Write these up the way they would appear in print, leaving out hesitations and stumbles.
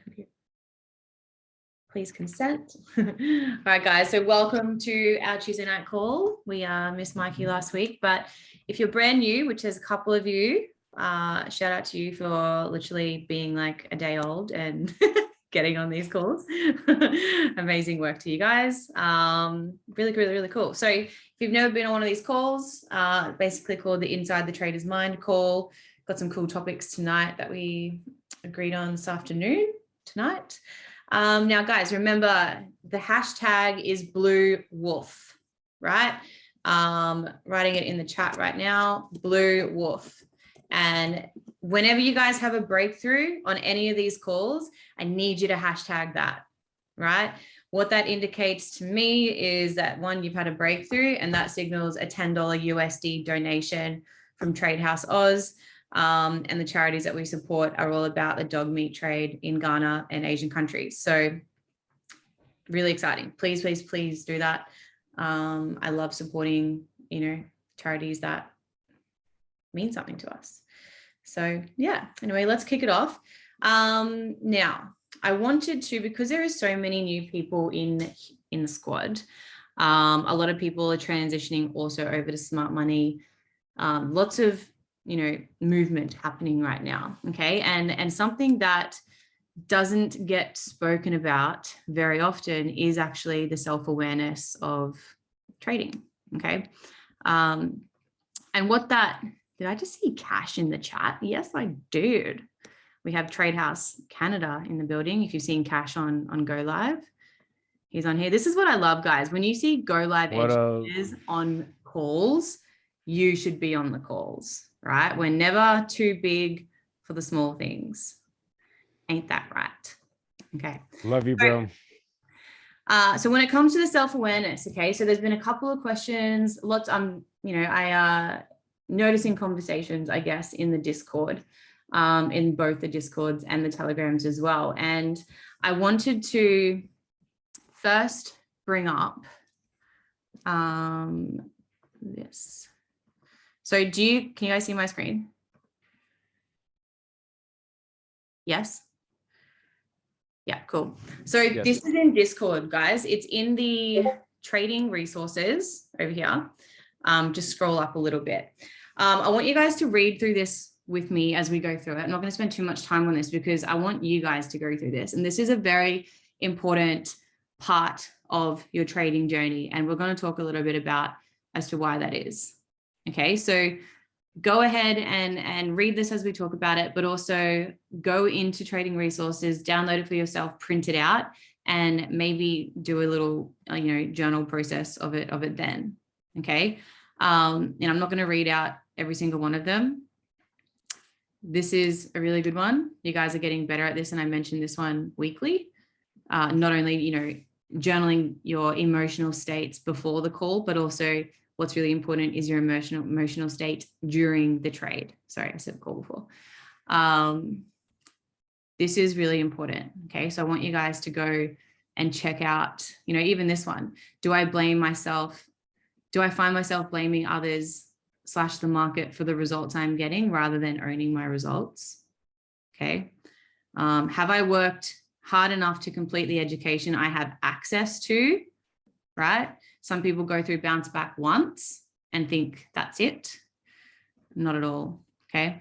computer. Please consent. All right, guys. So welcome to our Tuesday night call. We missed Mikey last week, but if you're brand new, which there's a couple of you, shout out to you for literally being like a day old and getting on these calls. Amazing work to you guys. Really cool. So if you've never been on one of these calls, basically called the Inside the Trader's Mind call. Got some cool topics tonight that we agreed on this afternoon tonight. Now, guys, remember the hashtag is Blue Wolf, right? Writing it in the chat right now, Blue Wolf. And whenever you guys have a breakthrough on any of these calls, I need you to hashtag that, right? What that indicates to me is that one, you've had a breakthrough, and that signals a $10 USD donation from Tradehouse Oz. And the charities that we support are all about the dog meat trade in Ghana and Asian countries. So really exciting. Please do that. I love supporting, charities that mean something to us. So yeah, anyway, let's kick it off. Now I wanted to, because there are so many new people in the squad, a lot of people are transitioning also over to smart money. Lots of movement happening right now. Okay. And something that doesn't get spoken about very often is actually the self-awareness of trading. Okay. And what that, did I just see Cash in the chat? Yes, I did. We have Tradehouse Canada in the building. If you've seen Cash on Go Live, he's on here. This is what I love, guys. When you see Go Live educators on calls, you should be on the calls. Right? We're never too big for the small things. Ain't that right? Okay. Love you, bro. So when it comes to the self-awareness, okay, so there's been a couple of questions, lots, noticing conversations, I guess, in the Discord, in both the Discords and the Telegrams as well. And I wanted to first bring up this. So can you guys see my screen? Yes? Yeah, cool. So yes. This is in Discord, guys. It's in the trading resources over here. Just scroll up a little bit. I want you guys to read through this with me as we go through it. I'm not going to spend too much time on this because I want you guys to go through this. And this is a very important part of your trading journey. And we're going to talk a little bit about as to why that is. Okay, so go ahead and read this as we talk about it, but also go into trading resources, download it for yourself, print it out, and maybe do a little, journal process of it then. Okay, and I'm not going to read out every single one of them. This is a really good one. You guys are getting better at this, and I mentioned this one weekly. Not only, journaling your emotional states before the call, but also what's really important is your emotional state during the trade. Sorry, I said call before. This is really important. Okay, so I want you guys to go and check out, even this one. Do I blame myself? Do I find myself blaming others / the market for the results I'm getting rather than owning my results? Okay. Have I worked hard enough to complete the education I have access to? Right? Some people go through bounce back once and think that's it. Not at all. Okay.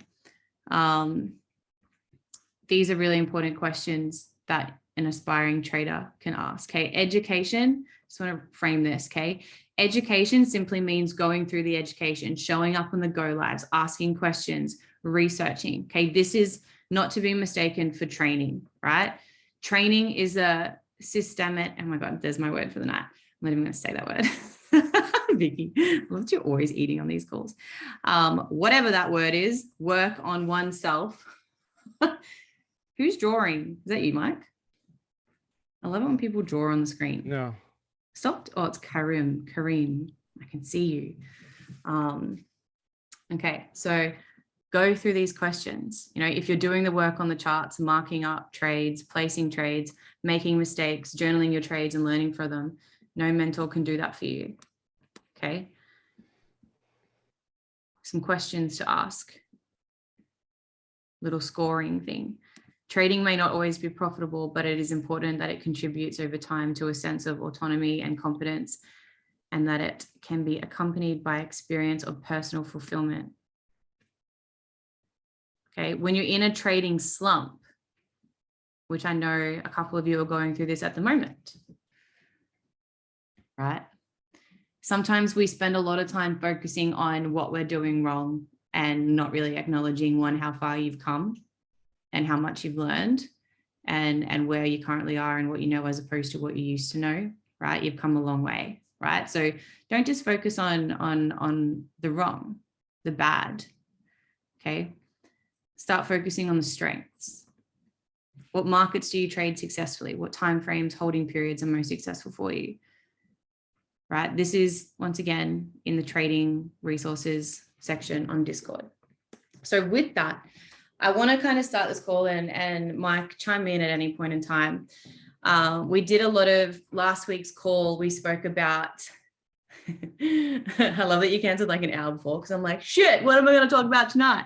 These are really important questions that an aspiring trader can ask. Okay. Education. Just want to frame this. Okay. Education simply means going through the education, showing up on the Go Lives, asking questions, researching. Okay. This is not to be mistaken for training, right? Training is a systemic, oh my God, there's my word for the night. I'm not even going to say that word. Vicky, I love that you're always eating on these calls. Whatever that word is, work on oneself. Who's drawing? Is that you, Mike? I love it when people draw on the screen. No. Stopped? Oh, it's Kareem. I can see you. Okay, so go through these questions. If you're doing the work on the charts, marking up trades, placing trades, making mistakes, journaling your trades and learning from them, no mentor can do that for you. Okay. Some questions to ask. Little scoring thing. Trading may not always be profitable, but it is important that it contributes over time to a sense of autonomy and competence, and that it can be accompanied by experience of personal fulfillment. Okay, when you're in a trading slump, which I know a couple of you are going through this at the moment, right? Sometimes we spend a lot of time focusing on what we're doing wrong and not really acknowledging, one, how far you've come and how much you've learned, and where you currently are and what you know as opposed to what you used to know, right? You've come a long way, right? So don't just focus on the wrong, the bad, okay? Start focusing on the strengths. What markets do you trade successfully? What timeframes, holding periods are most successful for you? Right? This is, once again, in the trading resources section on Discord. So with that, I want to kind of start this call, and Mike, chime in at any point in time. We did a lot of last week's call. We spoke about, I love that you canceled like an hour before, because I'm like, shit, what am I going to talk about tonight?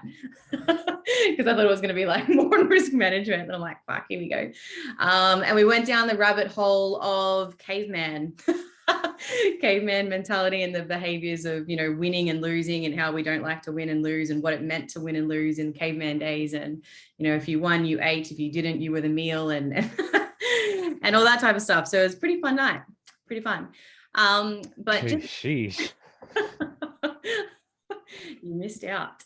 Because I thought it was going to be like more on risk management. And I'm like, fuck, here we go. And we went down the rabbit hole of caveman mentality and the behaviors of, you know, winning and losing, and how we don't like to win and lose, and what it meant to win and lose in caveman days. And, you know, if you won, you ate. If you didn't, you were the meal, and and all that type of stuff. So it was a pretty fun night, pretty fun. But sheesh. You missed out.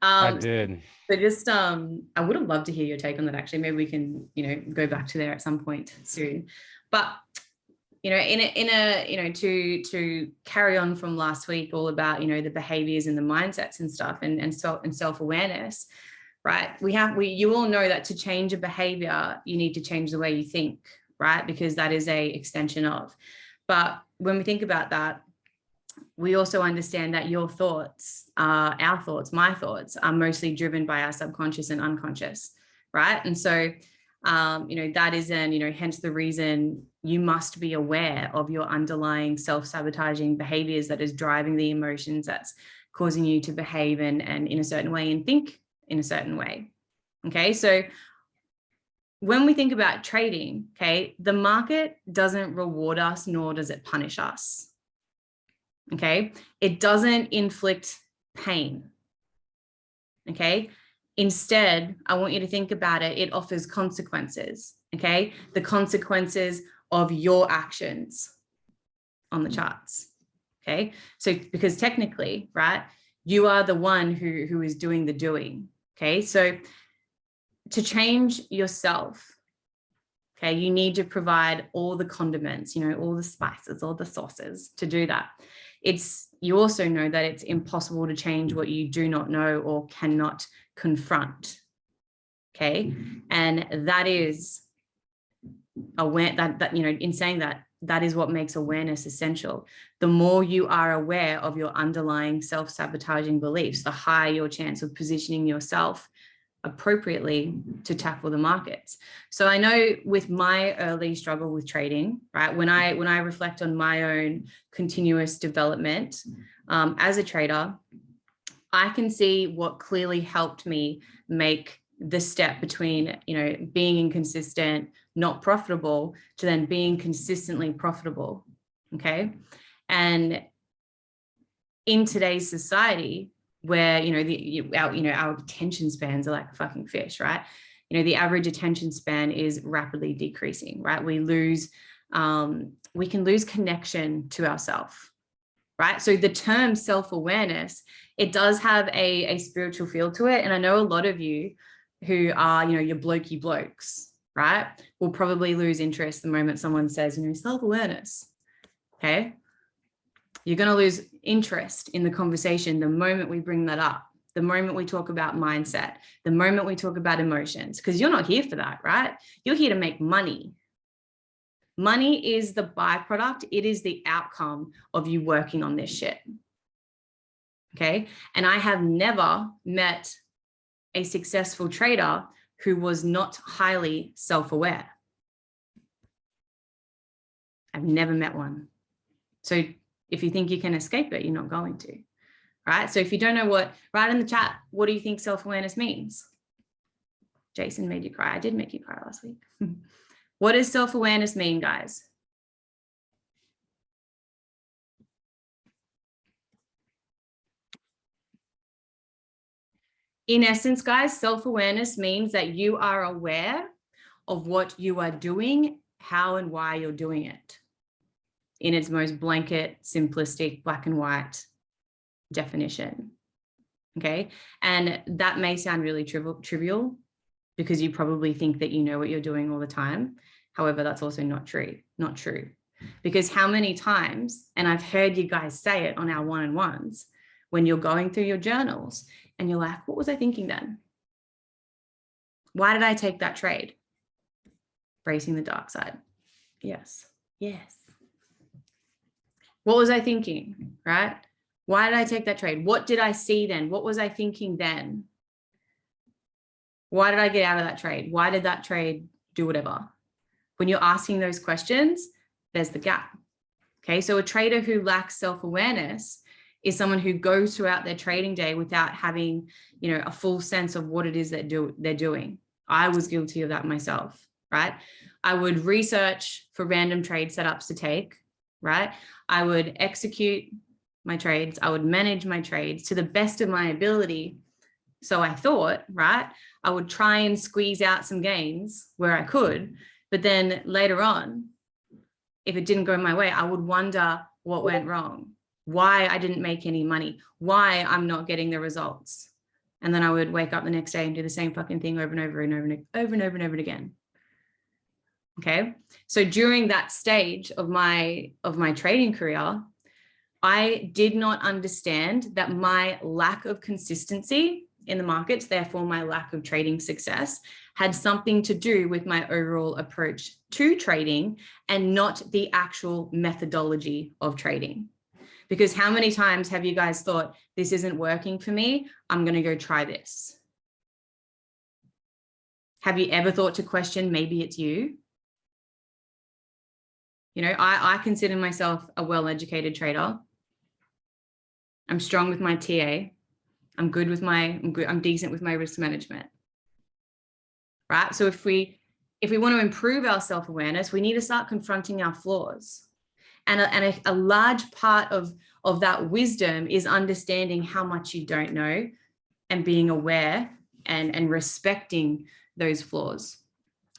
I did. So just, I would have loved to hear your take on that. Actually, maybe we can, you know, go back to there at some point soon. But, you know, in a, you know, to carry on from last week, all about, you know, the behaviors and the mindsets and stuff, and self-awareness, right? You all know that to change a behavior, you need to change the way you think, right? Because that is a extension of. But when we think about that, we also understand that your thoughts, our thoughts, my thoughts, are mostly driven by our subconscious and unconscious, right? And so, you know, that is then, you know, hence the reason you must be aware of your underlying self-sabotaging behaviors that is driving the emotions that's causing you to behave and in a certain way and think in a certain way. Okay, so when we think about trading, okay, the market doesn't reward us, nor does it punish us. Okay, it doesn't inflict pain. Okay, instead, I want you to think about it. It offers consequences. Okay, the consequences of your actions on the charts. Okay, so because technically, right, you are the one who is doing the doing. Okay, so to change yourself, okay, you need to provide all the condiments, you know, all the spices, all the sauces to do that. You also know that it's impossible to change what you do not know or cannot confront. Okay, and that is that you know, in saying that, that is what makes awareness essential. The more you are aware of your underlying self-sabotaging beliefs, the higher your chance of positioning yourself appropriately to tackle the markets. So I know with my early struggle with trading, right, when I reflect on my own continuous development as a trader, I can see what clearly helped me make the step between, you know, being inconsistent, not profitable, to then being consistently profitable. Okay, and in today's society, where, you know, our attention spans are like fucking fish, right? You know, the average attention span is rapidly decreasing, right? We can lose connection to ourselves, right? So the term self-awareness, it does have a spiritual feel to it. And I know a lot of you who are, you know, your blokey blokes, right, will probably lose interest the moment someone says, you know, self-awareness. Okay, you're going to lose interest in the conversation the moment we bring that up, the moment we talk about mindset, the moment we talk about emotions, because you're not here for that, right? You're here to make money. Money is the byproduct. It is the outcome of you working on this shit. Okay, and I have never met a successful trader who was not highly self-aware. I've never met one. So if you think you can escape it, you're not going to, right? So if you don't know write in the chat, what do you think self-awareness means? Jason made you cry. I did make you cry last week. What does self-awareness mean, guys? In essence, guys, self-awareness means that you are aware of what you are doing, how and why you're doing it, in its most blanket, simplistic, black and white definition. Okay. And that may sound really trivial because you probably think that you know what you're doing all the time. However, that's also not true. Because how many times, and I've heard you guys say it on our one-on-ones, when you're going through your journals and you're like, what was I thinking then? Why did I take that trade? Bracing the dark side. Yes. What was I thinking, right? Why did I take that trade? What did I see then? What was I thinking then? Why did I get out of that trade? Why did that trade do whatever? When you're asking those questions, there's the gap. Okay, so a trader who lacks self-awareness is someone who goes throughout their trading day without having, a full sense of what it is that they're doing. I was guilty of that myself, right? I would research for random trade setups to take, right? I would execute my trades. I would manage my trades to the best of my ability. So I thought, right? I would try and squeeze out some gains where I could, but then later on, if it didn't go my way, I would wonder what went wrong, why I didn't make any money, why I'm not getting the results. And then I would wake up the next day and do the same fucking thing over and over and over again. Okay. So during that stage of my trading career, I did not understand that my lack of consistency in the markets, therefore my lack of trading success, had something to do with my overall approach to trading and not the actual methodology of trading. Because how many times have you guys thought, this isn't working for me, I'm going to go try this? Have you ever thought to question, maybe it's you? I consider myself a well-educated trader. I'm strong with my TA. I'm decent with my risk management. Right? So if we want to improve our self-awareness, we need to start confronting our flaws. And a large part of that wisdom is understanding how much you don't know and being aware and respecting those flaws.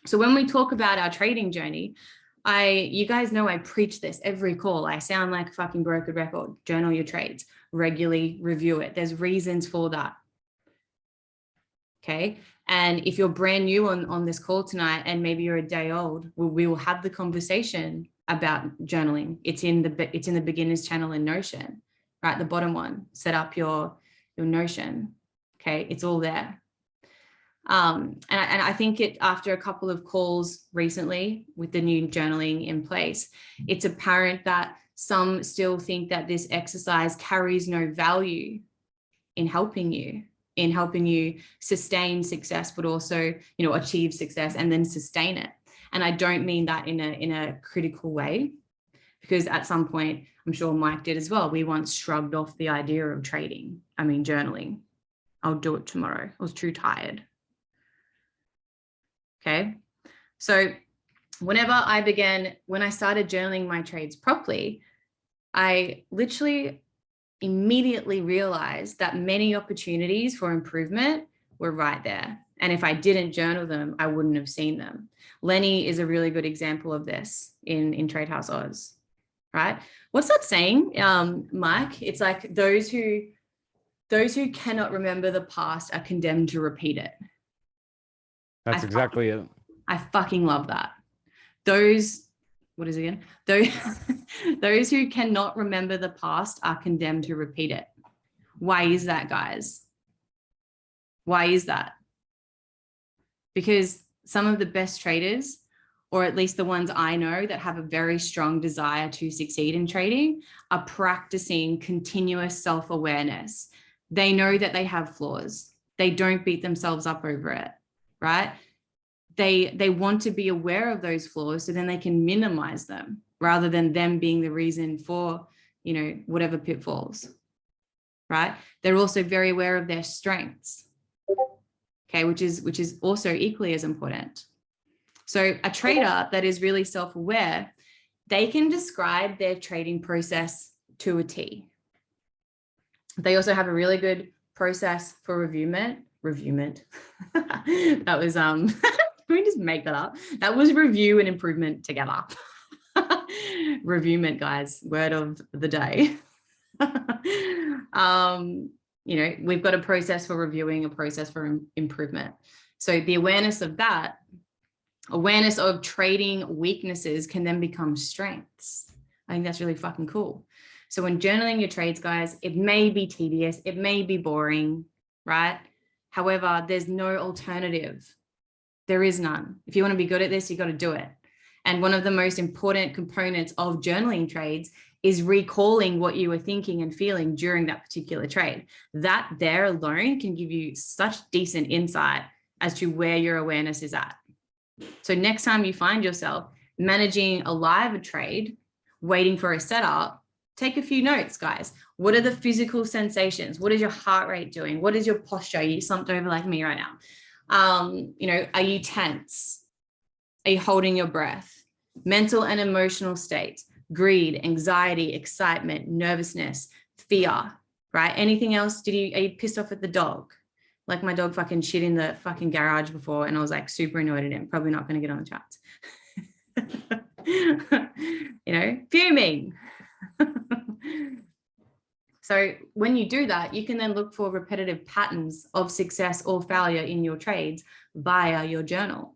So when we talk about our trading journey, you guys know I preach this every call. I sound like a fucking broken record. Journal your trades, regularly review it. There's reasons for that. Okay. And if you're brand new on this call tonight, and maybe you're a day old, we will have the conversation about journaling. It's in the beginners channel in Notion, right? The bottom one, set up your Notion. Okay. It's all there. And I think after a couple of calls recently with the new journaling in place, it's apparent that some still think that this exercise carries no value in helping you sustain success, but also, achieve success and then sustain it. And I don't mean that in a critical way, because at some point, I'm sure Mike did as well, we once shrugged off the idea of journaling. I'll do it tomorrow. I was too tired. Okay. So when I started journaling my trades properly, I literally immediately realized that many opportunities for improvement were right there. And if I didn't journal them, I wouldn't have seen them. Lenny is a really good example of this in Tradehouse Oz, right? What's that saying, Mike? It's like those who cannot remember the past are condemned to repeat it. That's exactly it. I fucking love that. What is it again? Those who cannot remember the past are condemned to repeat it. Why is that, guys? Why is that? Because some of the best traders, or at least the ones I know that have a very strong desire to succeed in trading, are practicing continuous self-awareness. They know that they have flaws. They don't beat themselves up over it, right? They want to be aware of those flaws so then they can minimize them rather than them being the reason for, whatever pitfalls, right? They're also very aware of their strengths. okay, which is also equally as important. So a trader that is really self-aware, they can describe their trading process to a T. They also have a really good process for reviewment. That was can we just make that up? That was review and improvement together. Reviewment, guys, word of the day. We've got a process for reviewing, a process for improvement. So the awareness of that, awareness of trading weaknesses can then become strengths. I think that's really fucking cool. So when journaling your trades, guys, it may be tedious, it may be boring, right? However, there's no alternative. There is none. If you want to be good at this, you got to do it. And one of the most important components of journaling trades is recalling what you were thinking and feeling during that particular trade. That there alone can give you such decent insight as to where your awareness is at. So next time you find yourself managing a live trade, waiting for a setup, take a few notes, guys. What are the physical sensations? What is your heart rate doing? What is your posture? Are you slumped over like me right now? Are you tense? Are you holding your breath? Mental and emotional states, greed, anxiety, excitement, nervousness, fear, right? Anything else? Are you pissed off at the dog? Like my dog fucking shit in the fucking garage before, and I was like super annoyed at him. Probably not going to get on the charts. Fuming. So when you do that, you can then look for repetitive patterns of success or failure in your trades via your journal,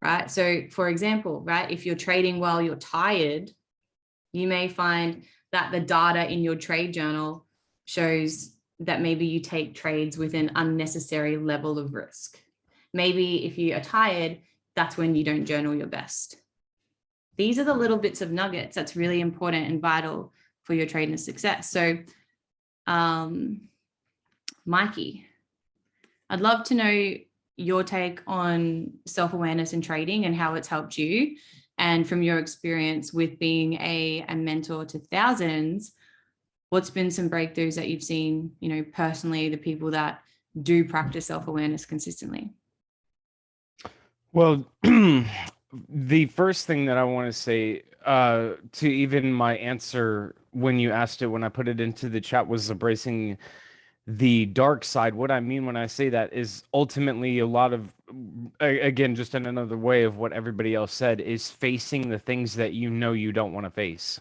right? So for example, right, if you're trading while you're tired, you may find that the data in your trade journal shows that maybe you take trades with an unnecessary level of risk. Maybe if you are tired, that's when you don't journal your best. These are the little bits of nuggets that's really important and vital for your trading success. So, Mikey, I'd love to know your take on self-awareness in trading and how it's helped you. And from your experience with being a mentor to thousands, what's been some breakthroughs that you've seen, personally, the people that do practice self-awareness consistently? Well, the first thing that I want to say to even my answer when you asked it, when I put it into the chat, was embracing the dark side. What I mean when I say that is ultimately a lot of, again, just in another way of what everybody else said, is facing the things that you don't want to face.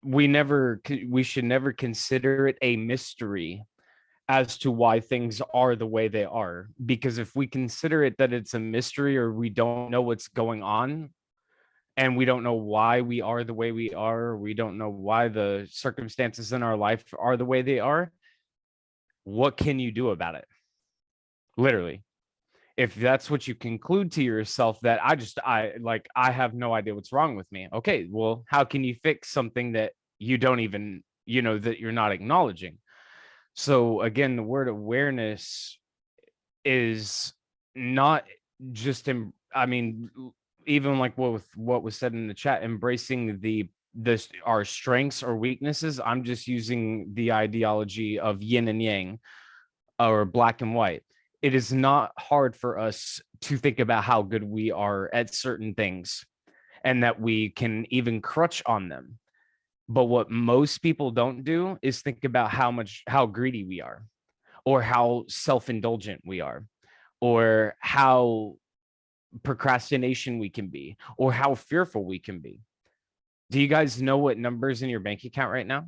We should never consider it a mystery as to why things are the way they are, because if we consider it that it's a mystery, or we don't know what's going on, and we don't know why we are the way we are, or we don't know why the circumstances in our life are the way they are, what can you do about it? Literally. If that's what you conclude to yourself, that I have no idea what's wrong with me. Okay, well, how can you fix something that you don't even, that you're not acknowledging? So again, the word awareness is not just even like what was said in the chat, embracing our strengths or weaknesses. I'm just using the ideology of yin and yang, or black and white. It is not hard for us to think about how good we are at certain things, and that we can even crutch on them. But what most people don't do is think about how greedy we are, or how self-indulgent we are, or how procrastination we can be, or how fearful we can be. Do you guys know what number's in your bank account right now?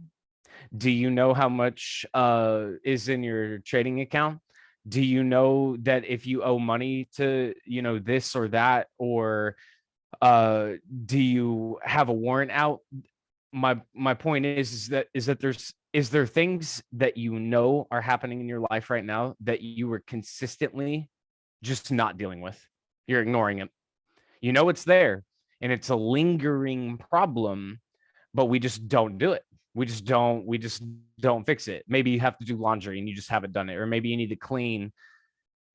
Do you know how much is in your trading account? Do you know that if you owe money to, this or that, or do you have a warrant out? My point is there things that are happening in your life right now that you were consistently just not dealing with? You're ignoring it. It's there, and it's a lingering problem, but we just don't do it. We just don't fix it. Maybe you have to do laundry and you just haven't done it, or maybe you need to clean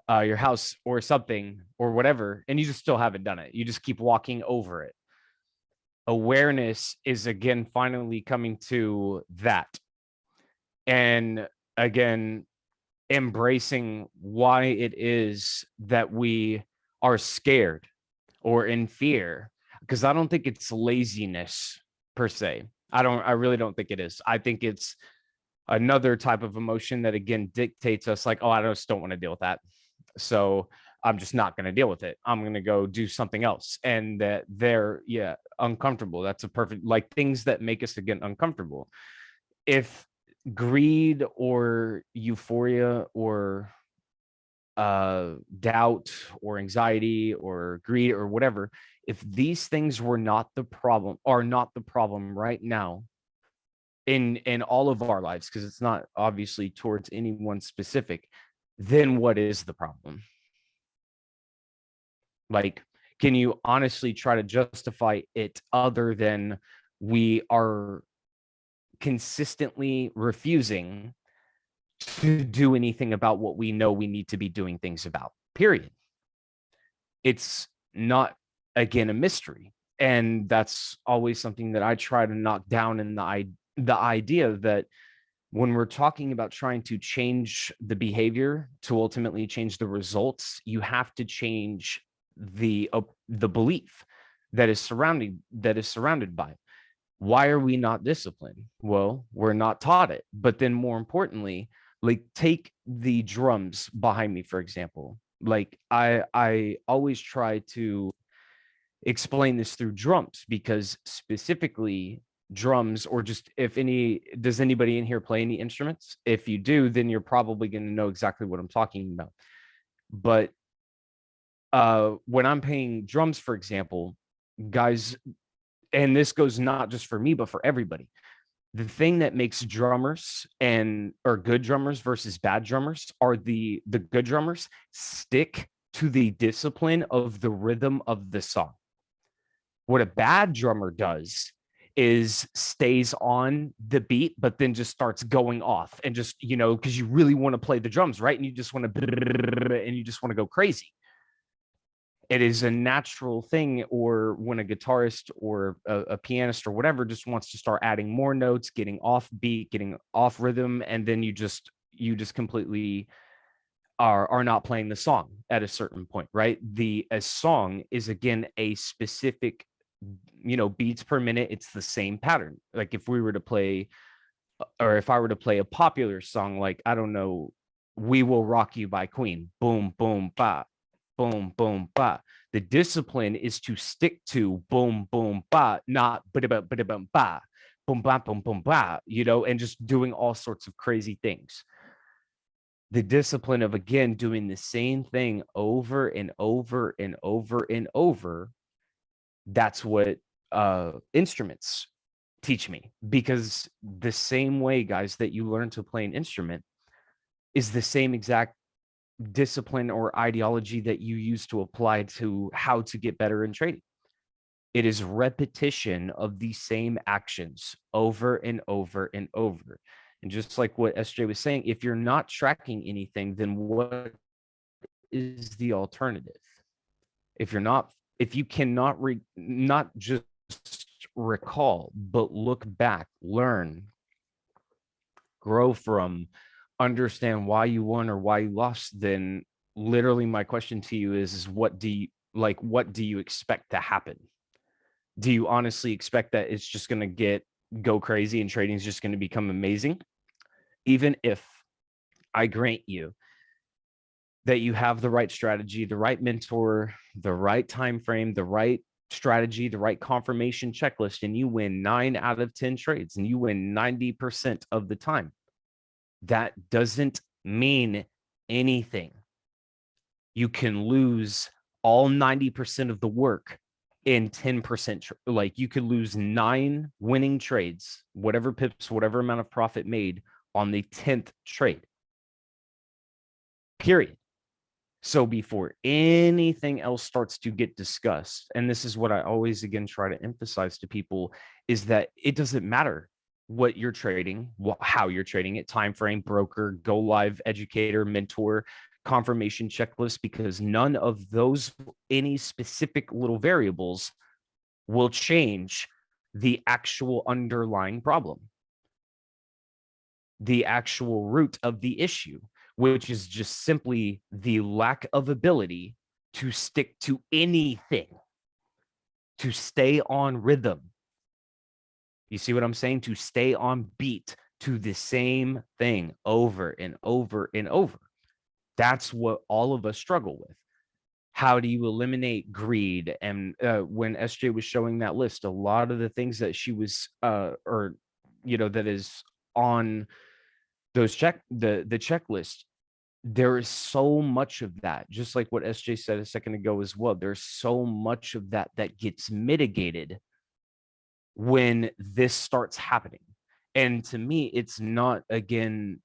your house or something or whatever, and you just still haven't done it. You just keep walking over it. Awareness is, again, finally coming to that. And again, embracing why it is that we are scared or in fear, because I don't think it's laziness per se. I really don't think it is. I think it's another type of emotion that again dictates us like, oh, I just don't want to deal with that. So I'm just not going to deal with it. I'm going to go do something else. And that they're, yeah, uncomfortable. That's a perfect, like things that make us again uncomfortable. If greed or euphoria or doubt or anxiety or greed or whatever, if these things were not the problem, are not the problem right now in all of our lives, because it's not obviously towards anyone specific, then what is the problem? Like, can you honestly try to justify it other than we are consistently refusing to do anything about what we know we need to be doing things about, period? It's not, again, a mystery. And that's always something that I try to knock down in the idea that when we're talking about trying to change the behavior to ultimately change the results, you have to change the belief that is surrounded by it. Why are we not disciplined? Well, we're not taught it. But then more importantly, like take the drums behind me, for example. Like I always try to explain this through drums, because specifically drums, or just if any, does anybody in here play any instruments? If you do, then you're probably going to know exactly what I'm talking about. But when I'm playing drums, for example, guys, and this goes not just for me but for everybody, the thing that makes drummers and or good drummers versus bad drummers are the good drummers stick to the discipline of the rhythm of the song. What a bad drummer does is stays on the beat, but then just starts going off and just, because you really want to play the drums, right? And you just want to go crazy. It is a natural thing. Or when a guitarist or a pianist or whatever just wants to start adding more notes, getting off beat, getting off rhythm, and then you just completely are not playing the song at a certain point, right? A song is again a specific, beats per minute. It's the same pattern. Like if we were to play, or if I were to play a popular song, like, I don't know, We Will Rock You by Queen, boom, boom, ba, boom, boom, ba. The discipline is to stick to boom, boom, ba, not ba, ba, ba, ba, ba, boom, ba, boom, boom, ba, and just doing all sorts of crazy things. The discipline of, again, doing the same thing over and over and over and over, that's what instruments teach me. Because the same way, guys, that you learn to play an instrument is the same exact discipline or ideology that you use to apply to how to get better in trading. It is repetition of the same actions over and over and over. And just like what SJ was saying, if you're not tracking anything, then what is the alternative? If you cannot not just recall, but look back, learn, grow from, understand why you won or why you lost, then literally my question to you is what do you expect to happen? Do you honestly expect that it's just going to go crazy and trading is just going to become amazing? Even if I grant you that you have the right strategy, the right mentor, the right time frame, the right strategy, the right confirmation checklist, and you win 9 out of 10 trades and you win 90% of the time, that doesn't mean anything. You can lose all 90% of the work in 10%. Like you could lose 9 winning trades, whatever pips, whatever amount of profit made on the 10th trade. Period. So before anything else starts to get discussed, and this is what I always again try to emphasize to people, is that it doesn't matter what you're trading, how you're trading it, time frame, broker, go live, educator, mentor, confirmation checklist, because none of those, any specific little variables, will change the actual underlying problem, the actual root of the issue, which is just simply the lack of ability to stick to anything, to stay on rhythm. You see what I'm saying? To stay on beat to the same thing over and over and over. That's what all of us struggle with. How do you eliminate greed? And when SJ was showing that list, a lot of the things that she was, that is on those the checklist, there is so much of that, just like what SJ said a second ago as well. There's so much of that that gets mitigated when this starts happening. And to me, it's not, again,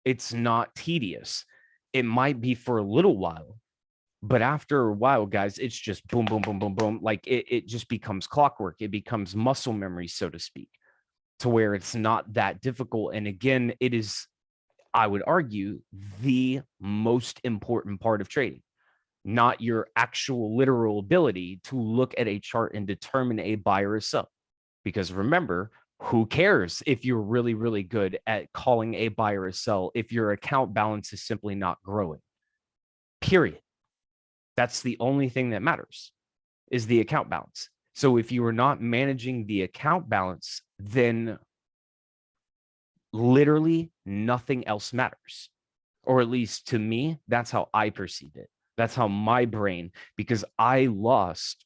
it's not tedious. It might be for a little while, but after a while, guys, it's just boom, boom, boom, boom, boom. Like it just becomes clockwork. It becomes muscle memory, so to speak, to where it's not that difficult. And again, it is, I would argue, the most important part of trading, not your actual literal ability to look at a chart and determine a buy or a sell. Because remember, who cares if you're really, really good at calling a buy or a sell if your account balance is simply not growing? Period. That's the only thing that matters, is the account balance. So if you are not managing the account balance, then literally nothing else matters. Or at least to me, that's how I perceive it. That's how my brain, because I lost,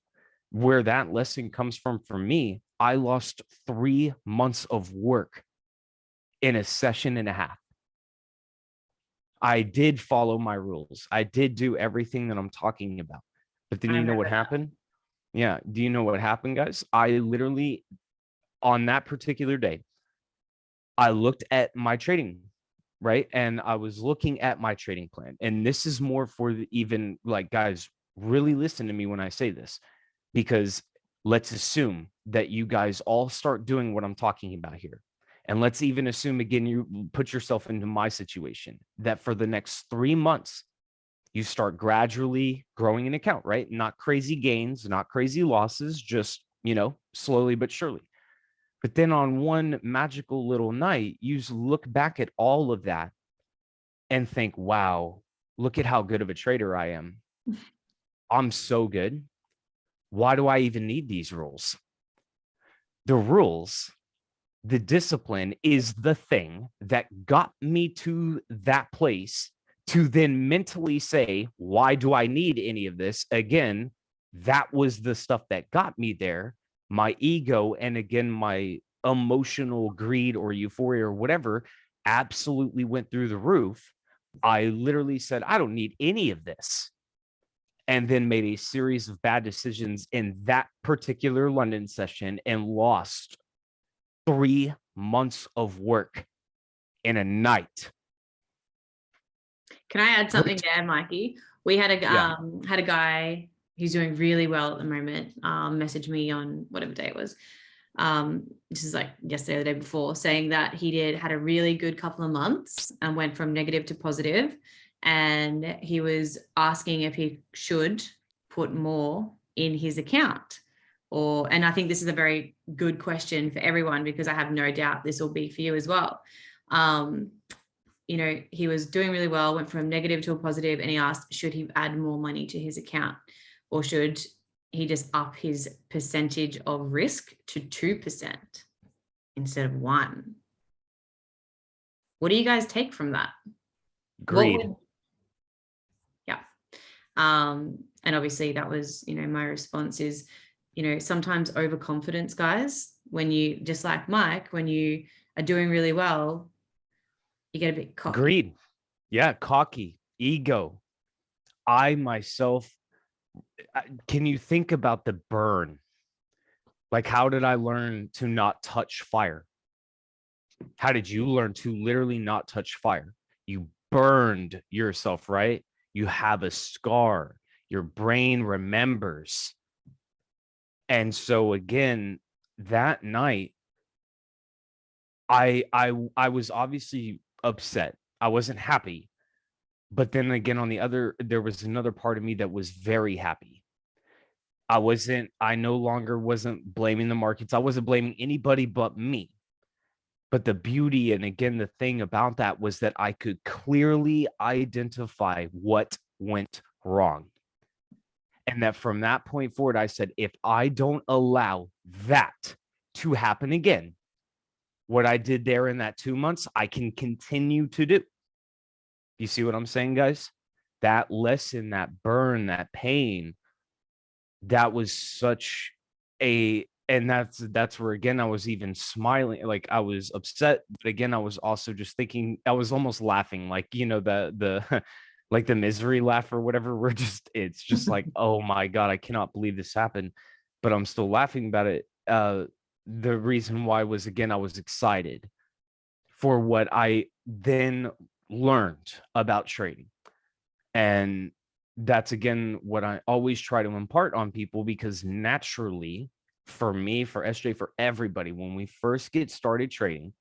where that lesson comes from for me, I lost 3 months of work in a session and a half. I did follow my rules. I did do everything that I'm talking about. But then you know what happened? Yeah. Do you know what happened, guys? I literally, on that particular day, I looked at my trading, right? And I was looking at my trading plan. And this is more for the, even like, guys, really listen to me when I say this, because let's assume that you guys all start doing what I'm talking about here. And let's even assume, again, you put yourself into my situation, that for the next 3 months, you start gradually growing an account, right? Not crazy gains, not crazy losses, just, slowly but surely. But then on one magical little night, you look back at all of that and think, wow, look at how good of a trader I am. I'm so good. Why do I even need these rules? The rules, the discipline is the thing that got me to that place to then mentally say, why do I need any of this? Again, that was the stuff that got me there. My ego and, again, my emotional greed or euphoria or whatever absolutely went through the roof. I literally said, I don't need any of this. And then made a series of bad decisions in that particular London session and lost 3 months of work in a night. Can I add something there, Mikey? We had a guy who's doing really well at the moment, message me on whatever day it was. This is like yesterday or the day before, saying that he had a really good couple of months and went from negative to positive. And he was asking if he should put more in his account. And I think this is a very good question for everyone, because I have no doubt this will be for you as well. He was doing really well, went from negative to a positive, and he asked, should he add more money to his account, or should he just up his percentage of risk to 2% instead of 1%? What do you guys take from that? Greed. Yeah. And obviously that was, my response is, sometimes overconfidence, guys, when you, just like Mike, when you are doing really well, you get a bit cocky. Greed. Yeah. Cocky, ego. I myself, can you think about the burn? Like, how did I learn to not touch fire? How did you learn to literally not touch fire? You burned yourself, right? You have a scar. Your brain remembers. And so again, that night, I was obviously upset. I wasn't happy. But then again, there was another part of me that was very happy. I no longer wasn't blaming the markets. I wasn't blaming anybody but me. But the beauty, and again, the thing about that was that I could clearly identify what went wrong. And that from that point forward, I said, if I don't allow that to happen again, what I did there in that 2 months, I can continue to do. You see what I'm saying, guys? That lesson, that burn, that pain, that was such a, and that's where again I was even smiling, like I was upset, but again I was also just thinking, I was almost laughing, like, you know, the like the misery laugh or whatever. We're just, it's just like, oh my God, I cannot believe this happened, but I'm still laughing about it. The reason why was, again, I was excited for what I then learned about trading. And that's again what I always try to impart on people, because naturally, for me, for SJ, for everybody, when we first get started trading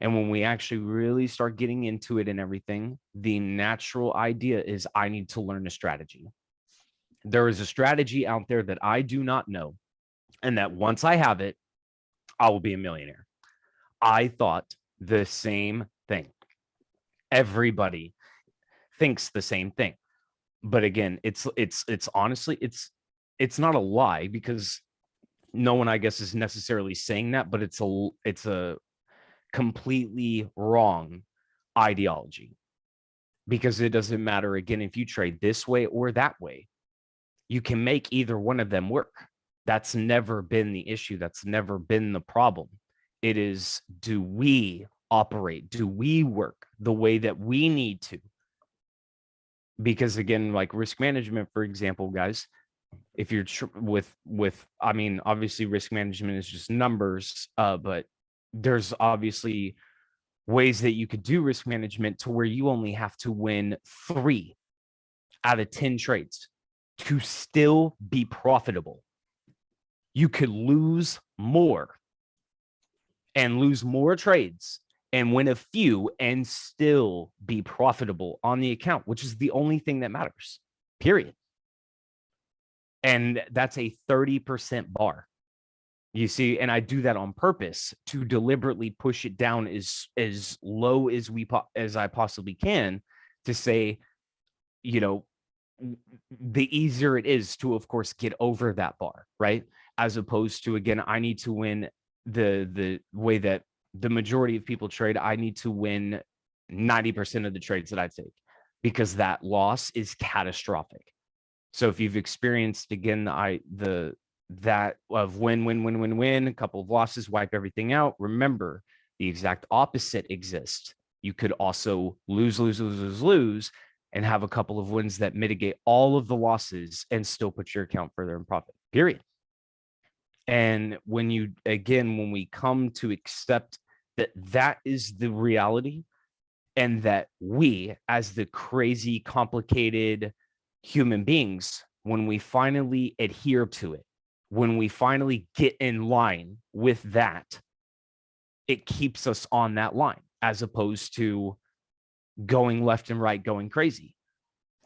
and when we actually really start getting into it and everything, the natural idea is I need to learn a strategy. There is a strategy out there that I do not know, and that once I have it, I will be a millionaire. I thought the same thing. Everybody thinks the same thing. But again, it's honestly, it's not a lie, because no one, I guess, is necessarily saying that, but it's a completely wrong ideology, because it doesn't matter, again, if you trade this way or that way, you can make either one of them work. That's never been the issue. That's never been the problem. It is, do we operate? Do we work the way that we need to? Because again, like risk management, for example, guys, if you're with I mean, obviously risk management is just numbers, but there's obviously ways that you could do risk management to where you only have to win 3 out of 10 trades to still be profitable. You could lose more and lose more trades and win a few and still be profitable on the account, which is the only thing that matters, period. And that's a 30% bar. You see, and I do that on purpose to deliberately push it down as low as I possibly can, to say, you know, the easier it is to, of course, get over that bar, right? As opposed to, again, I need to win the way that the majority of people trade. I need to win 90% of the trades that I take, because that loss is catastrophic. So if you've experienced, again, that of win, a couple of losses, wipe everything out, remember the exact opposite exists. You could also lose, and have a couple of wins that mitigate all of the losses and still put your account further in profit, period. And when we come to accept that that is the reality, and that we, as the crazy, complicated human beings, when we finally adhere to it, when we finally get in line with that, it keeps us on that line, as opposed to going left and right, going crazy.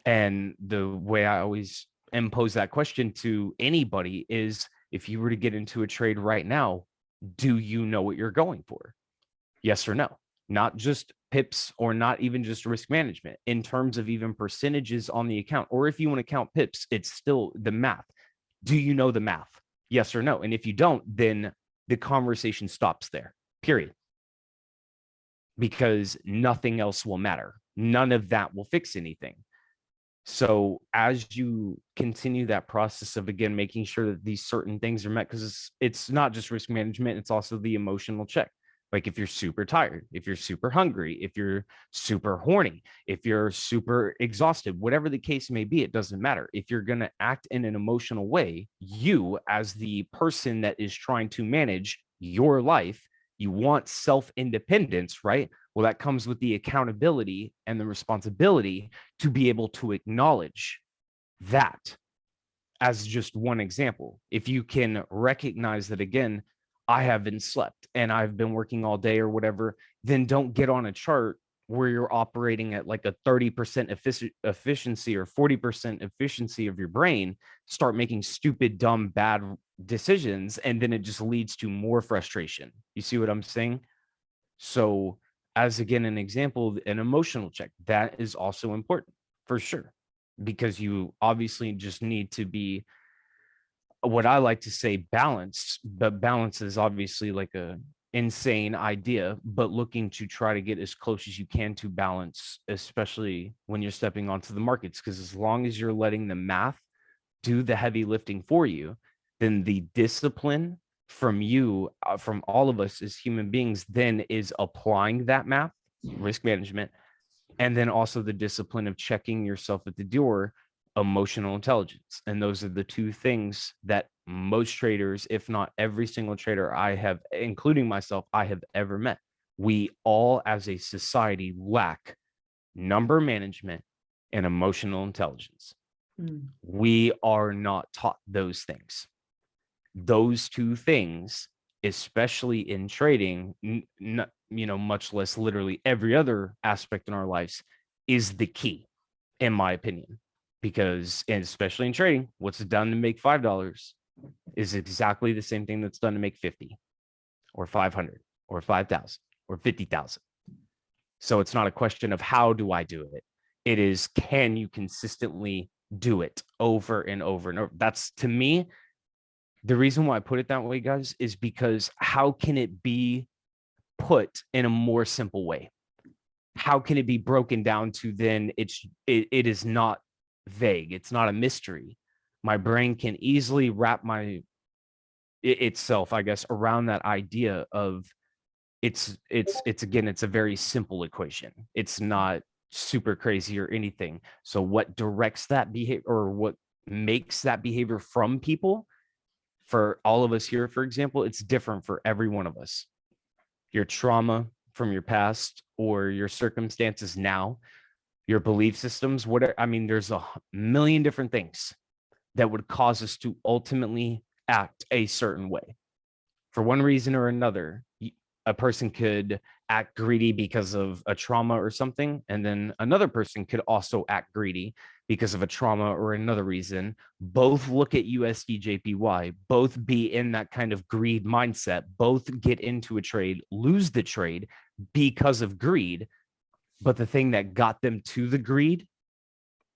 And the way I always impose that question to anybody is, if you were to get into a trade right now, do you know what you're going for? Yes or no? Not just pips, or not even just risk management, in terms of even percentages on the account. Or if you want to count pips, it's still the math. Do you know the math? Yes or no? And if you don't, then the conversation stops there, period. Because nothing else will matter. None of that will fix anything. So as you continue that process of, again, making sure that these certain things are met, because it's not just risk management, it's also the emotional check. Like if you're super tired, if you're super hungry, if you're super horny, if you're super exhausted, whatever the case may be, it doesn't matter. If you're going to act in an emotional way, you, as the person that is trying to manage your life, you want self-independence, right? Well, that comes with the accountability and the responsibility to be able to acknowledge that. As just one example, if you can recognize that, again, I haven't slept and I've been working all day or whatever, then don't get on a chart where you're operating at like a 30% efficiency or 40% efficiency of your brain, start making stupid, dumb, bad decisions, and then it just leads to more frustration. You see what I'm saying? So, as again, an example, an emotional check, that is also important for sure, because you obviously just need to be, what I like to say, balanced. But balance is obviously like a insane idea, but looking to try to get as close as you can to balance, especially when you're stepping onto the markets. Because as long as you're letting the math do the heavy lifting for you, then the discipline from you, from all of us as human beings, then is applying that math, risk management, and then also the discipline of checking yourself at the door, emotional intelligence. And those are the two things that most traders, if not every single trader I have, including myself, I have ever met, we all as a society lack number management and emotional intelligence. We are not taught those things. Those two things, especially in trading, much less literally every other aspect in our lives, is the key, in my opinion. Because, and especially in trading, what's done to make $5 is exactly the same thing that's done to make 50 or 500 or 5,000 or 50,000. So it's not a question of how do I do it. It is, can you consistently do it over and over and over? That's, to me, the reason why I put it that way, guys, is because how can it be put in a more simple way? How can it be broken down to then it is not vague. It's not a mystery. My brain can easily wrap itself, I guess, around that idea of it's again, it's a very simple equation. It's not super crazy or anything. So what directs that behavior, or what makes that behavior from people, for all of us here, for example, it's different for every one of us. Your trauma from your past or your circumstances now, your belief systems, whatever. I mean, there's a million different things that would cause us to ultimately act a certain way. For one reason or another, a person could act greedy because of a trauma or something, and then another person could also act greedy because of a trauma or another reason. Both look at USDJPY, both be in that kind of greed mindset, both get into a trade, lose the trade because of greed. But the thing that got them to the greed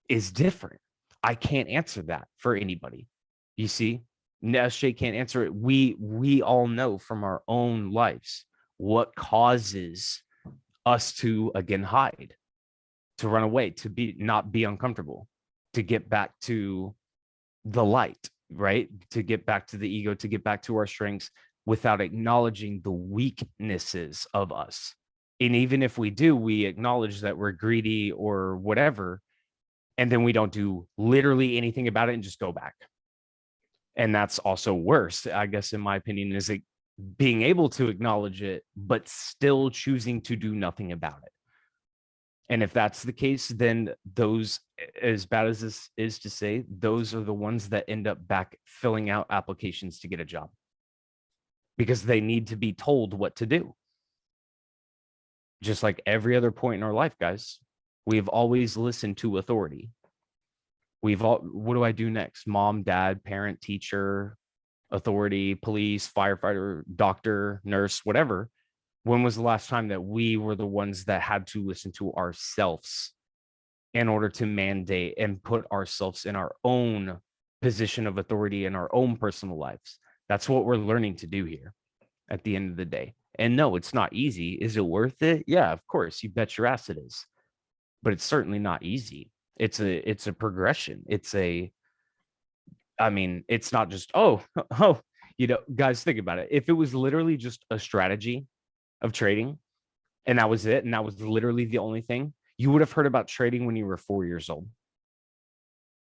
is different. I can't answer that for anybody. You see, SJ can't answer it. We all know from our own lives what causes us to, again, hide, to run away, to not be uncomfortable, to get back to the light, right? To get back to the ego, to get back to our strengths without acknowledging the weaknesses of us. And even if we do, we acknowledge that we're greedy or whatever, and then we don't do literally anything about it and just go back. And that's also worse, I guess, in my opinion, is it being able to acknowledge it, but still choosing to do nothing about it. And if that's the case, then those, as bad as this is to say, those are the ones that end up back filling out applications to get a job because they need to be told what to do. Just like every other point in our life, guys, we've always listened to authority. What do I do next? Mom, dad, parent, teacher, authority, police, firefighter, doctor, nurse, whatever. When was the last time that we were the ones that had to listen to ourselves in order to mandate and put ourselves in our own position of authority in our own personal lives? That's what we're learning to do here at the end of the day. And no, it's not easy. Is it worth it? Yeah, of course. You bet your ass it is. But it's certainly not easy. It's a progression. It's not just, oh, guys, think about it. If it was literally just a strategy of trading and that was it, and that was literally the only thing, you would have heard about trading when you were 4 years old.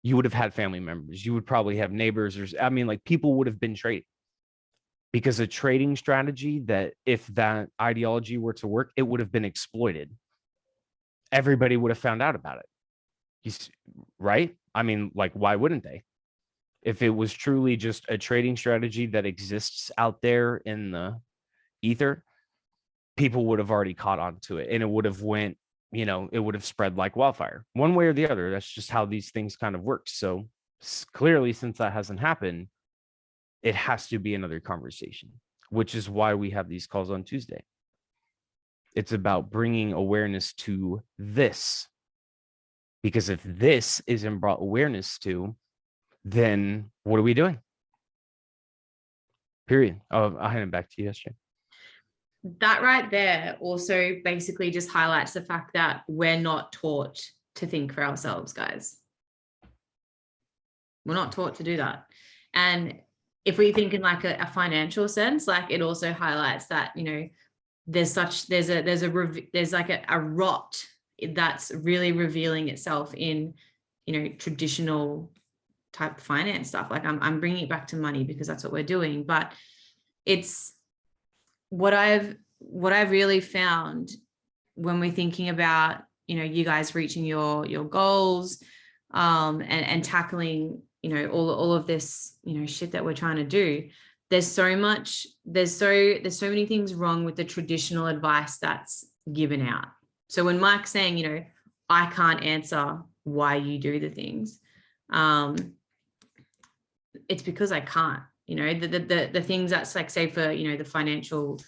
You would have had family members. You would probably have neighbors, or people would have been trading, because a trading strategy that, if that ideology were to work, it would have been exploited. Everybody would have found out about it. Right? Why wouldn't they? If it was truly just a trading strategy that exists out there in the ether, people would have already caught on to it, and it would have it would have spread like wildfire, one way or the other. That's just how these things kind of work. So clearly, since that hasn't happened, it has to be another conversation, which is why we have these calls on Tuesday. It's about bringing awareness to this. Because if this isn't brought awareness to, then what are we doing? Period. Oh, I'll hand it back to you, SJ. That right there also basically just highlights the fact that we're not taught to think for ourselves, guys. We're not taught to do that. And if we think in like a financial sense, like it also highlights that, you know, there's like a rot that's really revealing itself in, you know, traditional type finance stuff. Like I'm bringing it back to money because that's what we're doing. But it's what I've really found when we're thinking about, you know, you guys reaching your goals, and tackling, you know, all of this, you know, shit that we're trying to do. There's so many things wrong with the traditional advice that's given out. So when Mike's saying, you know, I can't answer why you do the things, it's because I can't, you know, the things that's like, say for, you know, the financial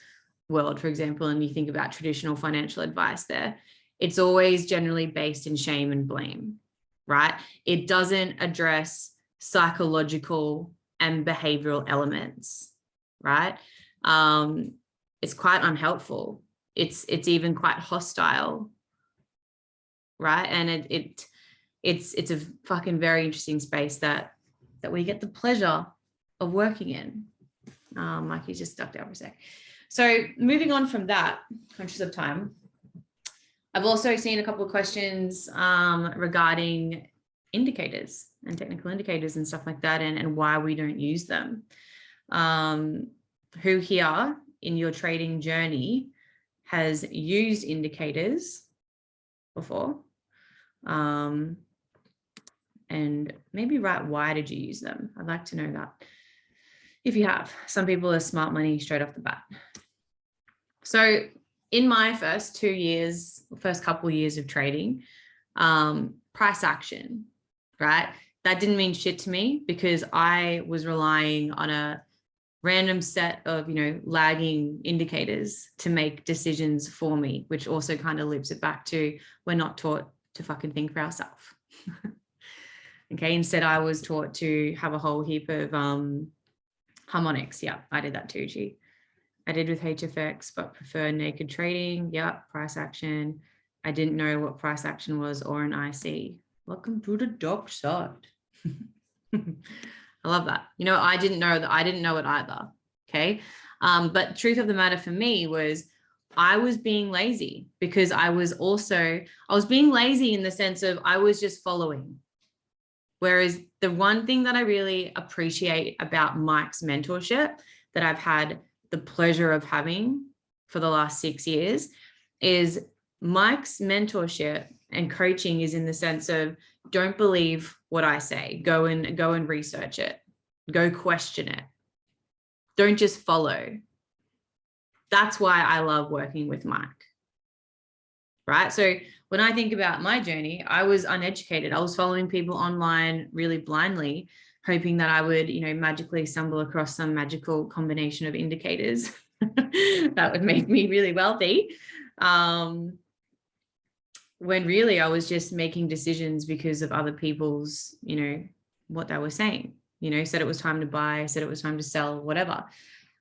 world, for example, and you think about traditional financial advice there, it's always generally based in shame and blame, right? It doesn't address psychological and behavioral elements, right? It's quite unhelpful. It's even quite hostile, right? And it's a fucking very interesting space that we get the pleasure of working in. Mikey's just ducked out for a sec. So moving on from that, conscious of time, I've also seen a couple of questions regarding indicators and technical indicators and stuff like that, and why we don't use them. Who here in your trading journey has used indicators before? And maybe write, why did you use them? I'd like to know that. If you have, some people are smart money straight off the bat. So in my first couple of years of trading, price action, right? That didn't mean shit to me because I was relying on a random set of, you know, lagging indicators to make decisions for me, which also kind of loops it back to, we're not taught to fucking think for ourselves. Okay. Instead, I was taught to have a whole heap of harmonics. Yeah, I did that too, G. I did with HFX, but prefer naked trading. Yeah, price action. I didn't know what price action was or an IC. Welcome to the dark side. I love that. You know, I didn't know it either. Okay. But truth of the matter for me was I was being lazy because I was being lazy in the sense of I was just following. Whereas the one thing that I really appreciate about Mike's mentorship that I've had the pleasure of having for the last 6 years is Mike's mentorship and coaching is in the sense of, don't believe what I say, go and research it, go question it. Don't just follow. That's why I love working with Mike. Right? So when I think about my journey, I was uneducated. I was following people online really blindly, hoping that I would, you know, magically stumble across some magical combination of indicators that would make me really wealthy. When really I was just making decisions because of other people's, you know, what they were saying, you know, said it was time to buy, said it was time to sell, whatever.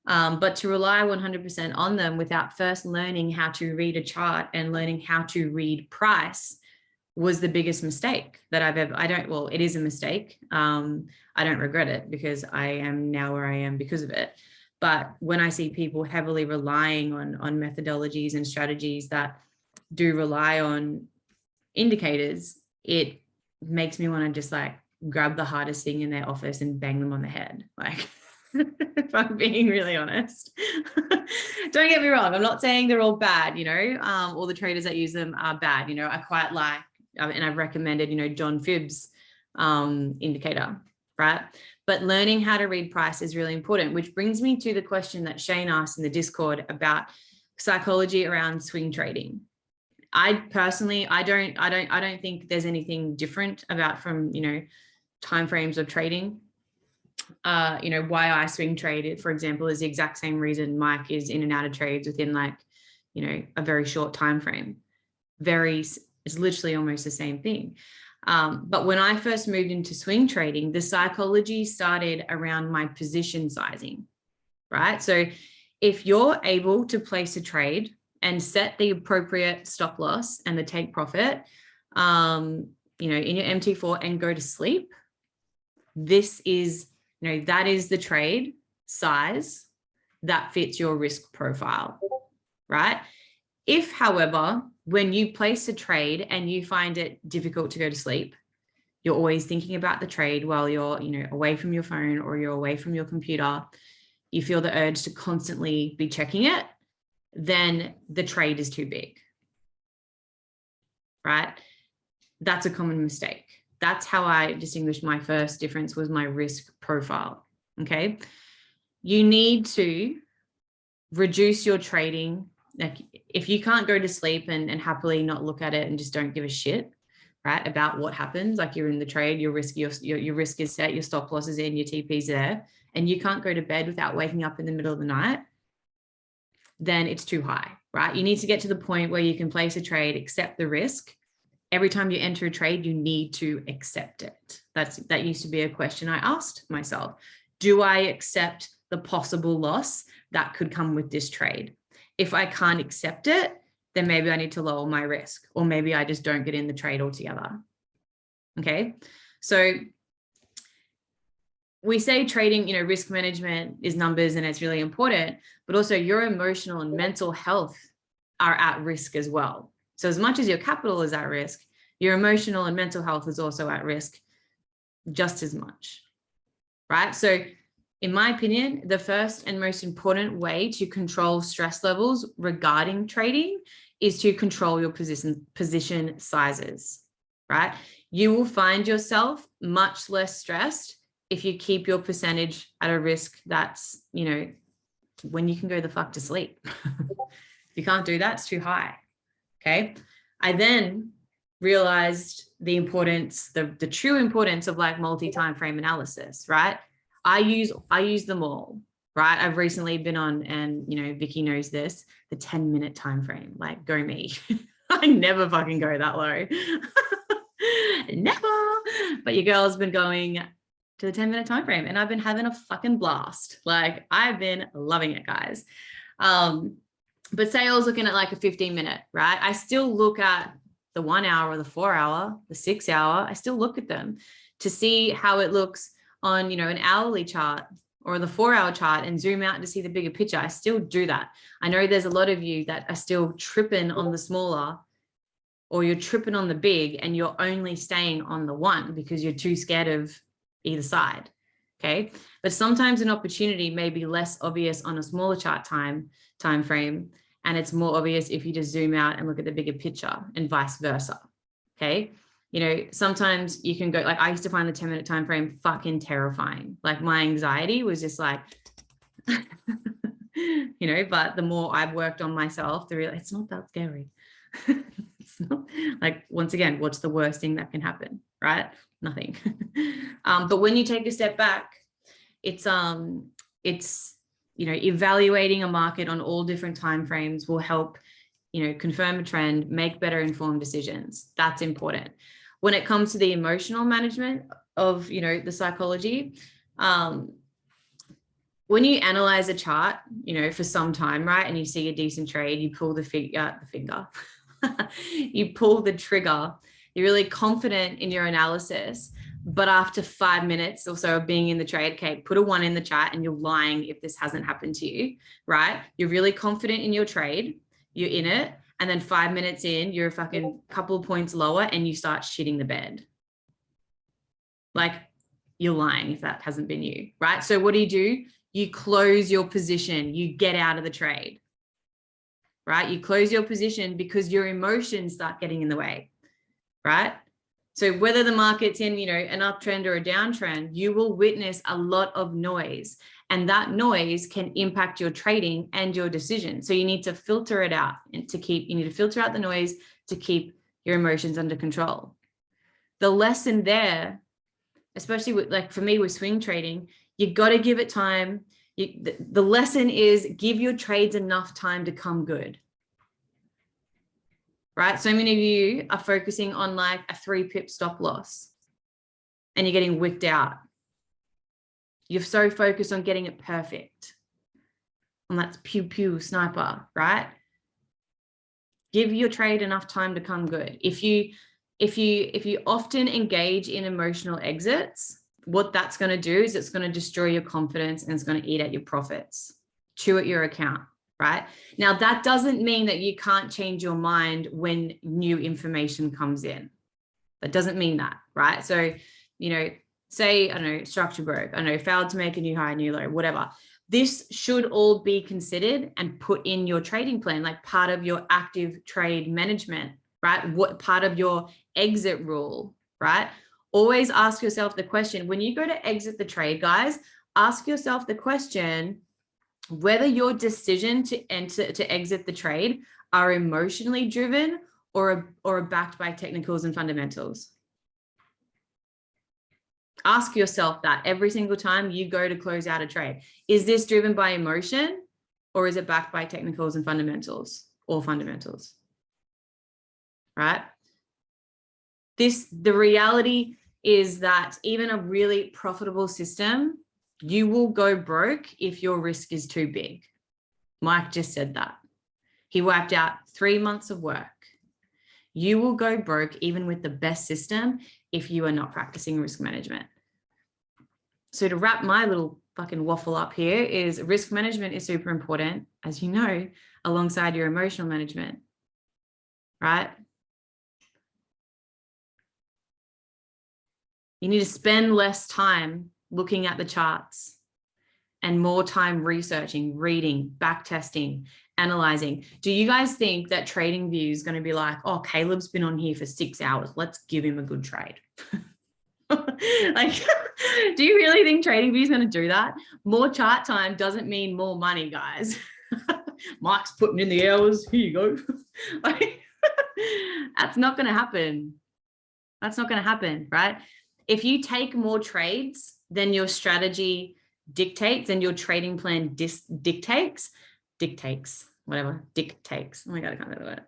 But to rely 100% on them without first learning how to read a chart and learning how to read price was the biggest mistake that it is a mistake. I don't regret it because I am now where I am because of it. But when I see people heavily relying on methodologies and strategies that do rely on indicators, it makes me want to just like grab the hardest thing in their office and bang them on the head. Like, if I'm being really honest. Don't get me wrong. I'm not saying they're all bad, you know, all the traders that use them are bad. You know, I quite like, and I've recommended, you know, John Phibbs indicator, right? But learning how to read price is really important, which brings me to the question that Shane asked in the Discord about psychology around swing trading. I personally, I don't think there's anything different about from, you know, timeframes of trading. You know, why I swing trade it, for example, is the exact same reason Mike is in and out of trades within like, a very short time frame. It's literally almost the same thing. But when I first moved into swing trading, the psychology started around my position sizing, right? So if you're able to place a trade and set the appropriate stop loss and the take profit, in your MT4 and go to sleep, this is, that is the trade size that fits your risk profile, right? If, however, when you place a trade and you find it difficult to go to sleep, you're always thinking about the trade while you're, away from your phone or you're away from your computer, you feel the urge to constantly be checking it, then the trade is too big, right? That's a common mistake. That's how I distinguished my first difference, was my risk profile, okay? You need to reduce your trading. Like, if you can't go to sleep and happily not look at it and just don't give a shit, right, about what happens, like you're in the trade, your risk is set, your stop loss is in, your TP's there, and you can't go to bed without waking up in the middle of the night, then it's too high, right? You need to get to the point where you can place a trade, accept the risk. Every time you enter a trade, you need to accept it. That used to be a question I asked myself. Do I accept the possible loss that could come with this trade? If I can't accept it, then maybe I need to lower my risk, or maybe I just don't get in the trade altogether. Okay. So we say trading, risk management is numbers and it's really important, but also your emotional and mental health are at risk as well. So as much as your capital is at risk, your emotional and mental health is also at risk just as much, right? So in my opinion, the first and most important way to control stress levels regarding trading is to control your position sizes, right? You will find yourself much less stressed if you keep your percentage at a risk that's, when you can go the fuck to sleep. If you can't do that, it's too high. Okay. I then realized the importance, the true importance of like multi-time frame analysis, right? I use them all, right? I've recently been on, and Vicky knows this, the 10-minute time frame. Like, go me. I never fucking go that low. Never. But your girl's been going to the 10-minute time frame, and I've been having a fucking blast. Like, I've been loving it, guys. But say I was looking at like a 15-minute, right? I still look at the 1 hour, the 4 hour, the 6 hour. I still look at them to see how it looks on, an hourly chart or the 4 hour chart, and zoom out to see the bigger picture. I still do that. I know there's a lot of you that are still tripping on the smaller, or you're tripping on the big, and you're only staying on the one because you're too scared of either side. Okay. But sometimes an opportunity may be less obvious on a smaller chart time frame, and it's more obvious if you just zoom out and look at the bigger picture, and vice versa. Okay. Sometimes you can go, like, I used to find the 10-minute time frame fucking terrifying. Like, my anxiety was just like, but the more I've worked on myself, it's not that scary. It's not, like, once again, what's the worst thing that can happen, right? Nothing. But when you take a step back, it's evaluating a market on all different time frames will help confirm a trend, make better informed decisions. That's important. When it comes to the emotional management of the psychology, when you analyze a chart for some time, right, and you see a decent trade, you pull the finger you pull the trigger, you're really confident in your analysis. But after 5 minutes or so of being in the trade, okay, put a 1 in the chat, and you're lying if this hasn't happened to you, right? You're really confident in your trade, you're in it, and then 5 minutes in, you're a fucking couple of points lower and you start shitting the bed. Like, you're lying if that hasn't been you, right? So what do? You close your position, you get out of the trade, right? You close your position because your emotions start getting in the way, right? So whether the market's in, an uptrend or a downtrend, you will witness a lot of noise, and that noise can impact your trading and your decision. So you need to filter it out, and you need to filter out the noise to keep your emotions under control. The lesson there, especially for me with swing trading, you got to give it time. The lesson is give your trades enough time to come good. right? So many of you are focusing on like a 3-pip stop loss and you're getting wicked out. You're so focused on getting it perfect. And that's pew pew sniper, right? Give your trade enough time to come good. If you often engage in emotional exits, what that's going to do is it's going to destroy your confidence and it's going to eat at your profits, chew at your account, right? Now, that doesn't mean that you can't change your mind when new information comes in. That doesn't mean that, right? So, say, I don't know, structure broke, I don't know, failed to make a new high, new low, whatever. This should all be considered and put in your trading plan, like part of your active trade management, right? What part of your exit rule, right? Always ask yourself the question, when you go to exit the trade, guys, ask yourself the question, whether your decision to exit the trade are emotionally driven or backed by technicals and fundamentals. Ask yourself that every single time you go to close out a trade. Is this driven by emotion or is it backed by technicals and fundamentals or fundamentals? Right? The reality is that even a really profitable system, you will go broke if your risk is too big. Mike just said that. He wiped out 3 months of work. You will go broke even with the best system if you are not practicing risk management. So to wrap my little fucking waffle up here is risk management is super important, as you know, alongside your emotional management, right? You need to spend less time looking at the charts and more time researching, reading, back testing, analyzing. Do you guys think that TradingView is going to be like, oh, Caleb's been on here for 6 hours, let's give him a good trade? Like, do you really think TradingView is going to do that? More chart time doesn't mean more money, guys. Mike's putting in the hours. Here you go. Like, that's not going to happen. That's not going to happen, right? If you take more trades than your strategy dictates and your trading plan dictates. Oh my God, I can't remember it.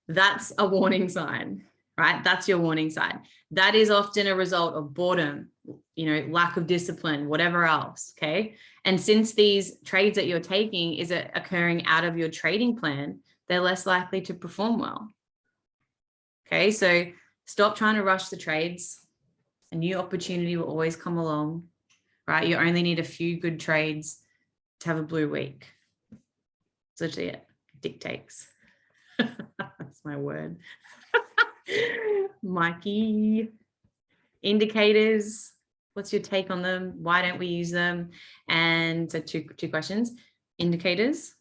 That's a warning sign, right? That's your warning sign. That is often a result of boredom, lack of discipline, whatever else, okay? And since these trades that you're taking is occurring out of your trading plan, they're less likely to perform well. Okay, so stop trying to rush the trades. A new opportunity will always come along, right? You only need a few good trades to have a blue week. That's literally it. Dictates. That's my word. Mikey. Indicators. What's your take on them? Why don't we use them? And so two questions. Indicators.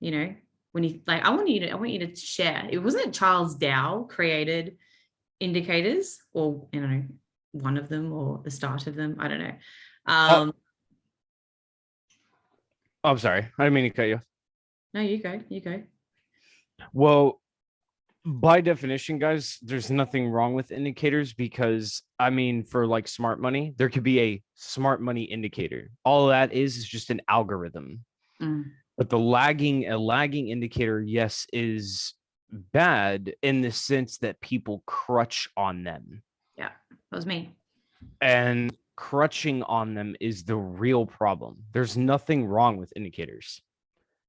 When you like, I want you to share. It wasn't Charles Dow created indicators, or one of them, or the start of them. I don't know. I'm sorry, I didn't mean to cut you. No, you go. Well, by definition, guys, there's nothing wrong with indicators because, for like smart money, there could be a smart money indicator. All that is just an algorithm. But a lagging indicator, yes, is bad in the sense that people crutch on them. Yeah, that was me. And crutching on them is the real problem. There's nothing wrong with indicators.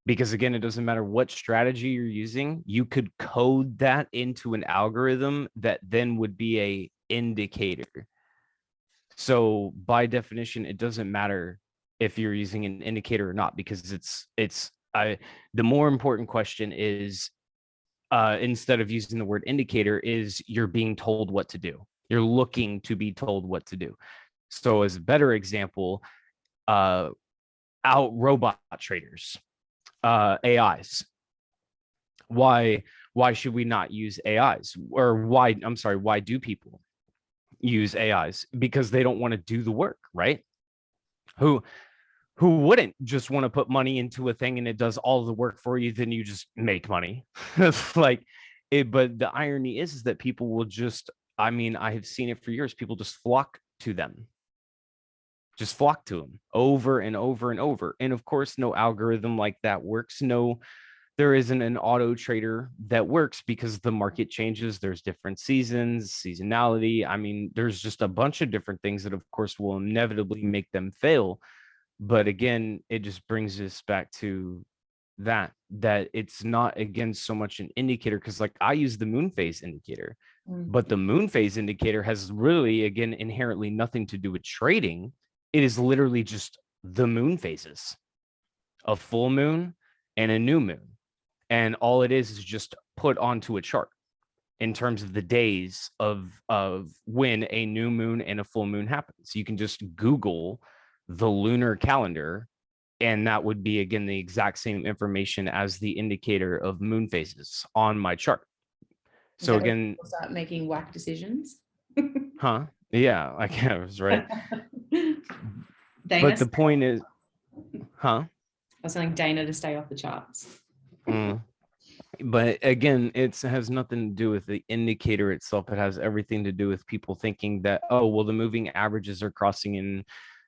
Because again, it doesn't matter what strategy you're using, you could code that into an algorithm that then would be a indicator. So by definition, it doesn't matter if you're using an indicator or not, because the more important question is, instead of using the word indicator, is you're being told what to do. You're looking to be told what to do. So as a better example, robot traders. AIs. Why should we not use AIs? Or why do people use AIs? Because they don't want to do the work, right? Who wouldn't just want to put money into a thing and it does all the work for you, then you just make money? Like it, but the irony is that people will just, I have seen it for years, people just flock to them. Just flock to them over and over and over. And of course, no algorithm like that works. No, there isn't an auto trader that works because the market changes. There's different seasons, seasonality. I mean, there's just a bunch of different things that, of course, will inevitably make them fail. But again, it just brings us back to that it's not, again, so much an indicator, because like I use the moon phase indicator, but the moon phase indicator has really, again, inherently nothing to do with trading. It is literally just the moon phases, a full moon and a new moon. And all it is just put onto a chart in terms of the days of when a new moon and a full moon happens. You can just Google the lunar calendar, and that would be, again, the exact same information as the indicator of moon phases on my chart. So again, start making whack decisions. huh? Yeah, I was right. Dana, But the point is, huh? I was telling Dana to stay off the charts. But again, it has nothing to do with the indicator itself. It has everything to do with people thinking that, oh, well, the moving averages are crossing in,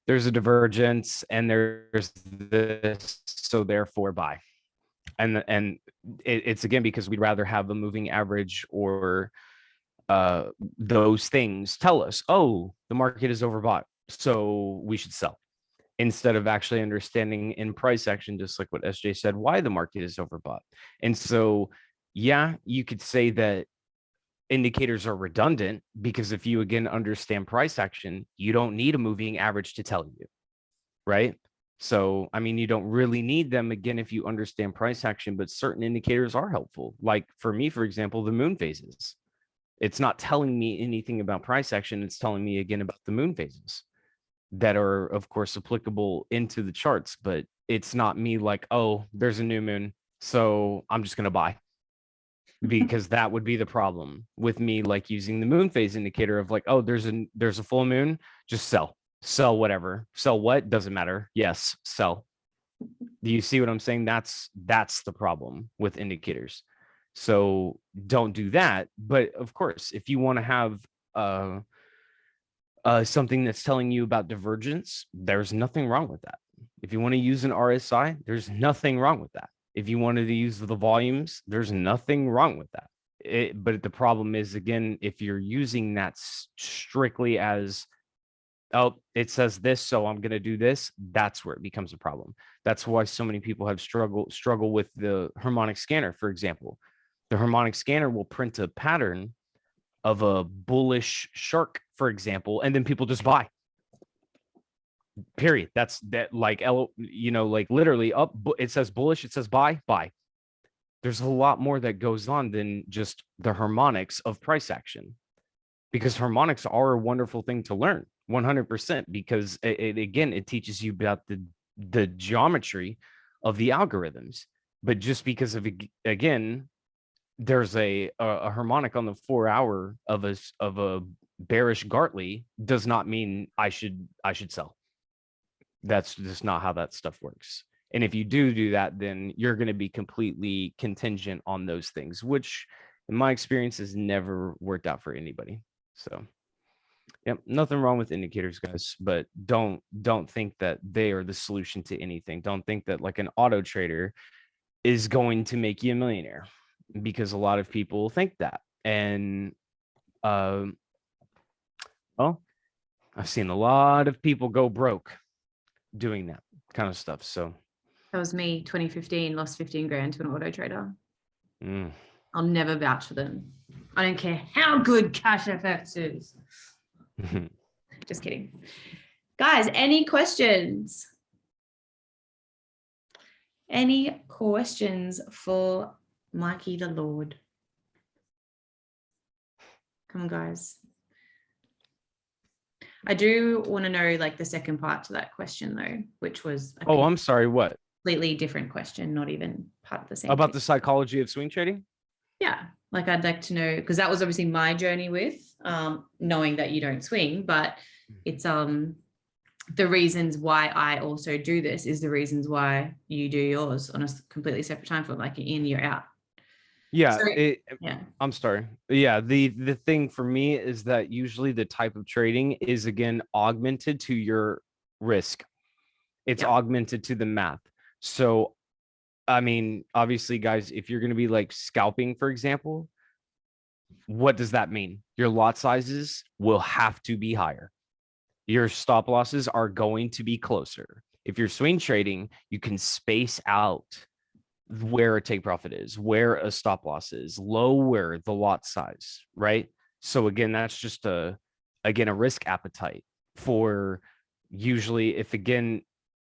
there's a divergence, and there's this, so therefore buy. And it's again because we'd rather have a moving average or those things tell us, oh, the market is overbought, so we should sell, instead of actually understanding in price action, just like what SJ said, why the market is overbought. And so, yeah, you could say that indicators are redundant, because if you, again, understand price action, you don't need a moving average to tell you, right? So, I mean, you don't really need them, again, if you understand price action, but certain indicators are helpful. Like for me, for example, the moon phases. It's not telling me anything about price action. It's telling me, again, about the moon phases that are, of course, applicable into the charts, but it's not me like, oh, there's a new moon, so I'm just going to buy, because that would be the problem with me, like using the moon phase indicator of like, oh, there's a full moon, just sell whatever, sell what, doesn't matter. Yes, sell. Do you see what I'm saying? That's the problem with indicators. So don't do that. But of course, if you want to have something that's telling you about divergence, there's nothing wrong with that. If you want to use an RSI, there's nothing wrong with that. If you wanted to use the volumes, there's nothing wrong with that. But the problem is, again, if you're using that strictly as, oh, it says this, so I'm going to do this, that's where it becomes a problem. That's why so many people have struggle with the harmonic scanner, for example. The harmonic scanner will print a pattern of a bullish shark, for example, and then people just buy. Period. That's that, like, like literally up, it says bullish, it says buy. There's a lot more that goes on than just the harmonics of price action, because harmonics are a wonderful thing to learn 100%, because it teaches you about the geometry of the algorithms. But just because of, again, there's a harmonic on the 4 hour of a bearish Gartley, does not mean I should sell. That's just not how that stuff works. And if you do that, then you're going to be completely contingent on those things, which in my experience has never worked out for anybody. So, yeah, nothing wrong with indicators, guys, but don't think that they are the solution to anything. Don't think that like an auto trader is going to make you a millionaire, because a lot of people think that. And well, I've seen a lot of people go broke doing that kind of stuff. So that was me. 2015, lost 15 grand to an auto trader. I'll never vouch for them. I don't care how good Cash FX is. Just kidding. Guys, any questions? Any questions for Mikey the Lord? Come on, guys. I do want to know like the second part to that question though, which was I'm sorry, what? Completely different question, not even part of the same about thing. The psychology of swing trading. Yeah, like I'd like to know, because that was obviously my journey with knowing that you don't swing, but it's the reasons why I also do this is the reasons why you do yours on a completely separate time frame, like you're in, you're out. Yeah, So, I'm sorry. Yeah, the thing for me is that usually the type of trading is, again, augmented to your risk. It's augmented to the math. So I mean, obviously, guys, if you're going to be like scalping, for example, what does that mean? Your lot sizes will have to be higher. Your stop losses are going to be closer. If you're swing trading, you can space out where a take profit is, where a stop loss is, lower the lot size, right? So again, that's just a risk appetite for usually if again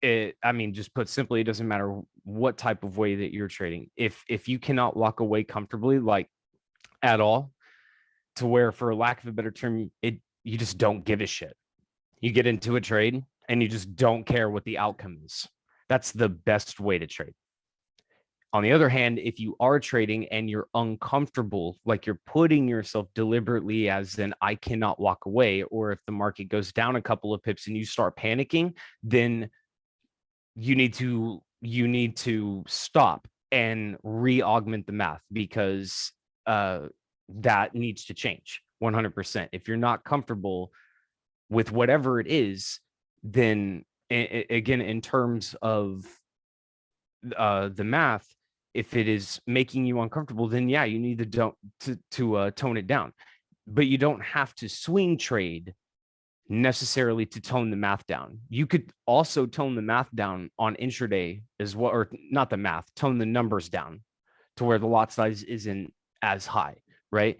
I mean, just put simply, it doesn't matter what type of way that you're trading. If you cannot walk away comfortably, like at all, to where, for lack of a better term, you just don't give a shit. You get into a trade and you just don't care what the outcome is. That's the best way to trade. On the other hand, if you are trading and you're uncomfortable, like you're putting yourself deliberately as in I cannot walk away, or if the market goes down a couple of pips and you start panicking, then you need to stop and re-augment the math, because that needs to change 100%. If you're not comfortable with whatever it is, then again, in terms of the math, if it is making you uncomfortable, then yeah, you need to tone it down. But you don't have to swing trade necessarily to tone the math down. You could also tone the math down on intraday as well, or not the math, tone the numbers down to where the lot size isn't as high, right?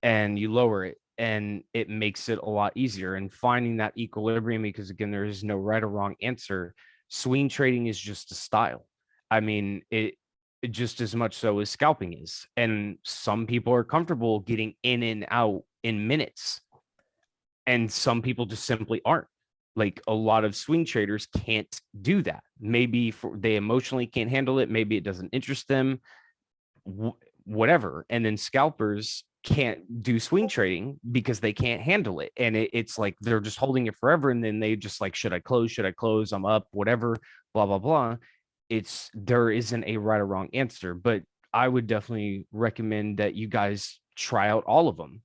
And you lower it, and it makes it a lot easier. And finding that equilibrium, because again, there is no right or wrong answer. Swing trading is just a style. I mean, it just as much so as scalping is. And some people are comfortable getting in and out in minutes, and some people just simply aren't. Like a lot of swing traders can't do that. Maybe they emotionally can't handle it. Maybe it doesn't interest them, whatever. And then scalpers can't do swing trading because they can't handle it. And it's like they're just holding it forever. And then they just like, should I close? Should I close? I'm up, whatever, blah, blah, blah. There isn't a right or wrong answer, but I would definitely recommend that you guys try out all of them,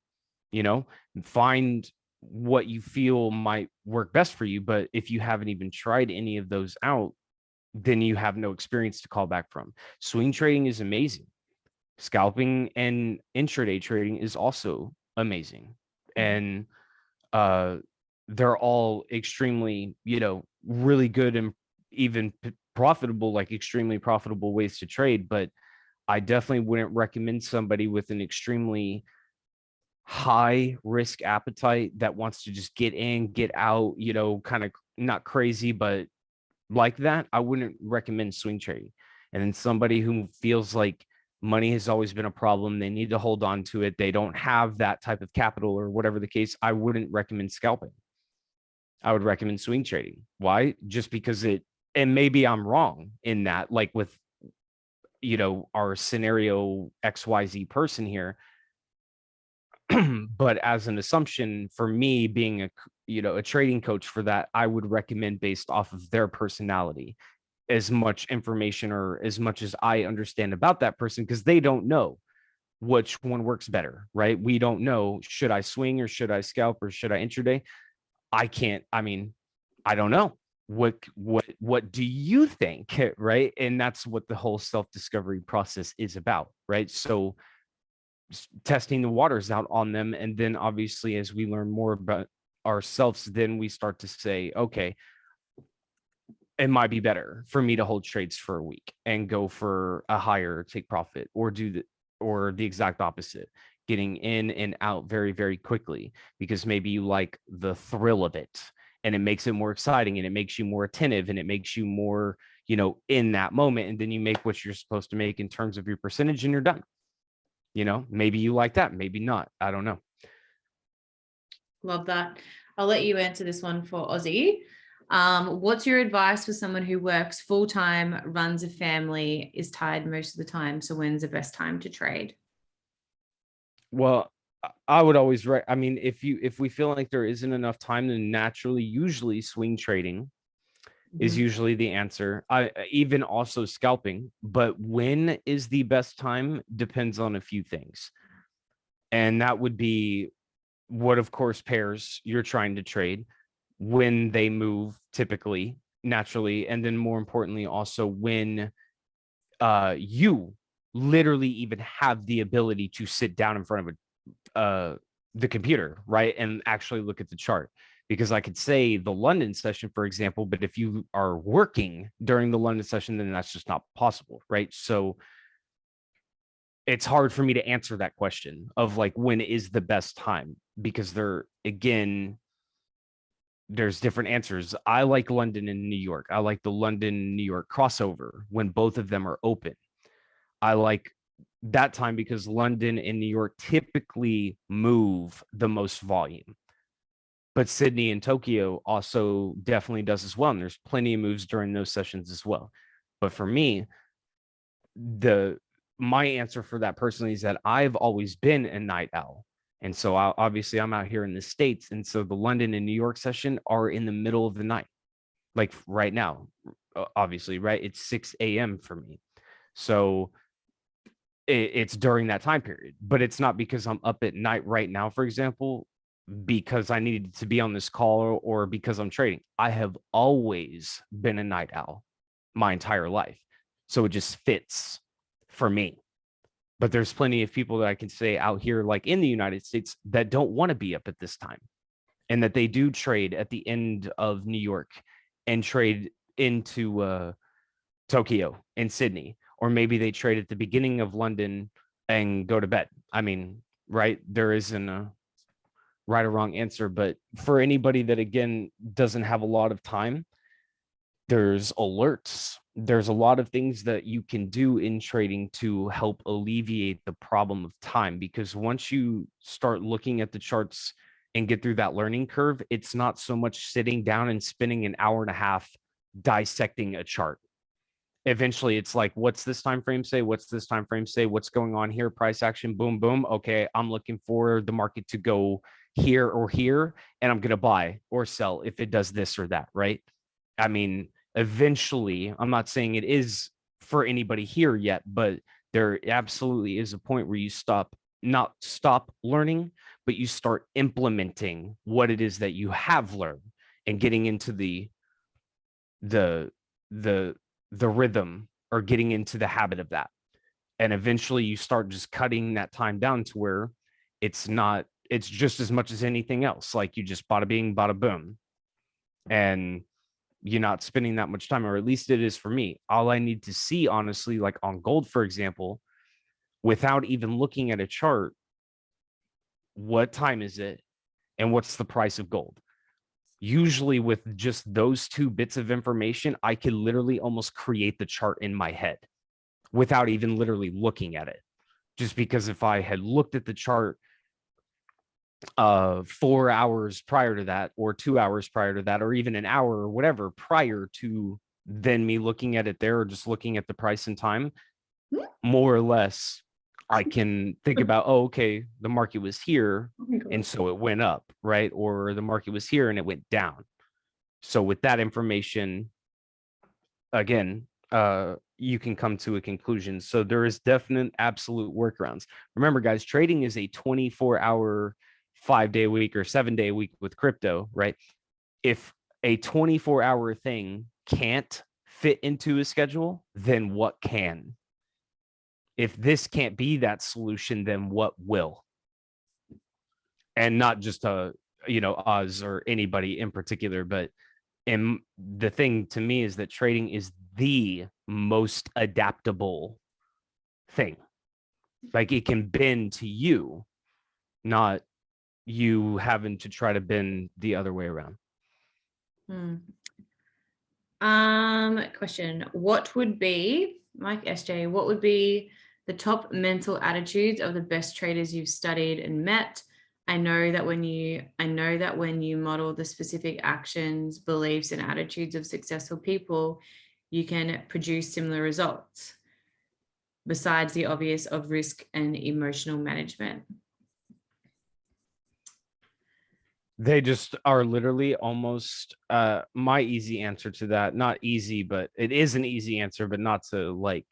find what you feel might work best for you. But if you haven't even tried any of those out, then you have no experience to call back from. Swing trading is amazing. Scalping and intraday trading is also amazing. And they're all extremely, really good and even profitable, like extremely profitable ways to trade. But I definitely wouldn't recommend somebody with an extremely high risk appetite that wants to just get in, get out, kind of not crazy, but like that. I wouldn't recommend swing trading. And then somebody who feels like money has always been a problem, they need to hold on to it, they don't have that type of capital or whatever the case, I wouldn't recommend scalping. I would recommend swing trading. Why? Just because and maybe I'm wrong in that, like with, our scenario XYZ person here. But as an assumption for me being a trading coach for that, I would recommend based off of their personality, as much information or as much as I understand about that person, because they don't know which one works better, right? We don't know, should I swing or should I scalp or should I intraday? I don't know. What do you think, right? And that's what the whole self-discovery process is about, right? So testing the waters out on them, and then obviously as we learn more about ourselves, then we start to say, okay, it might be better for me to hold trades for a week and go for a higher take profit, or or the exact opposite, getting in and out very, very quickly, because maybe you like the thrill of it and it makes it more exciting and it makes you more attentive and it makes you more, in that moment. And then you make what you're supposed to make in terms of your percentage and you're done. Maybe you like that, maybe not. I don't know. Love that. I'll let you answer this one for Aussie. What's your advice for someone who works full-time, runs a family, is tired most of the time? So when's the best time to trade? Well, I would always if we feel like there isn't enough time, then naturally, usually swing trading is usually the answer. I even also scalping, but when is the best time depends on a few things. And that would be what, of course, pairs you're trying to trade, when they move typically, naturally, and then more importantly, also when you literally even have the ability to sit down in front of the computer, right, and actually look at the chart. Because I could say the London session, for example, but if you are working during the London session, then that's just not possible, right? So it's hard for me to answer that question of like when is the best time, because there's different answers. I like London and New York. I like the London New York crossover when both of them are open. I like that time because London and New York typically move the most volume. But Sydney and Tokyo also definitely does as well. And there's plenty of moves during those sessions as well. But for me, my answer for that personally is that I've always been a night owl. And so obviously I'm out here in the States. And so the London and New York session are in the middle of the night, like right now, obviously, right? It's 6 a.m. for me. So it's during that time period, but it's not because I'm up at night right now, for example, because I needed to be on this call or because I'm trading. I have always been a night owl my entire life. So it just fits for me. But there's plenty of people that I can say out here, like in the United States, that don't want to be up at this time, and that they do trade at the end of New York and trade into Tokyo and Sydney, or maybe they trade at the beginning of London and go to bed. I mean, right? There isn't a right or wrong answer, but for anybody that again doesn't have a lot of time, there's alerts. There's a lot of things that you can do in trading to help alleviate the problem of time, because once you start looking at the charts and get through that learning curve, it's not so much sitting down and spending an hour and a half dissecting a chart. Eventually it's like, what's this time frame say? What's this time frame say? What's going on here? Price action, boom, boom. Okay, I'm looking for the market to go here or here, and I'm going to buy or sell if it does this or that, right? I mean, eventually, I'm not saying it is for anybody here yet, but there absolutely is a point where you not stop learning, but you start implementing what it is that you have learned and getting into the the the rhythm, or getting into the habit of that. And eventually you start just cutting that time down to where it's just as much as anything else. Like you just bada bing, bada boom. And you're not spending that much time, or at least it is for me. All I need to see, honestly, like on gold, for example, without even looking at a chart, what time is it and what's the price of gold? Usually with just those two bits of information, I could literally almost create the chart in my head without even literally looking at it. Just because if I had looked at the chart 4 hours prior to that, or 2 hours prior to that, or even an hour or whatever prior to then me looking at it there, or just looking at the price and time, more or less, I can think about, oh, okay, the market was here, and so it went up, right? Or the market was here and it went down. So with that information, again, you can come to a conclusion. So there is definite absolute workarounds. Remember, guys, trading is a 24-hour, 5-day week or 7-day week with crypto, right? If a 24-hour thing can't fit into a schedule, then what can? If this can't be that solution, then what will? And not just Oz or anybody in particular, but and the thing to me is that trading is the most adaptable thing. Like it can bend to you, not you having to try to bend the other way around. Question. What would be, Mike SJ, what would be the top mental attitudes of the best traders you've studied and met? I know that when you model the specific actions, beliefs, and attitudes of successful people, you can produce similar results, besides the obvious of risk and emotional management. They just are literally almost my easy answer to that. Not easy, but it is an easy answer, but not to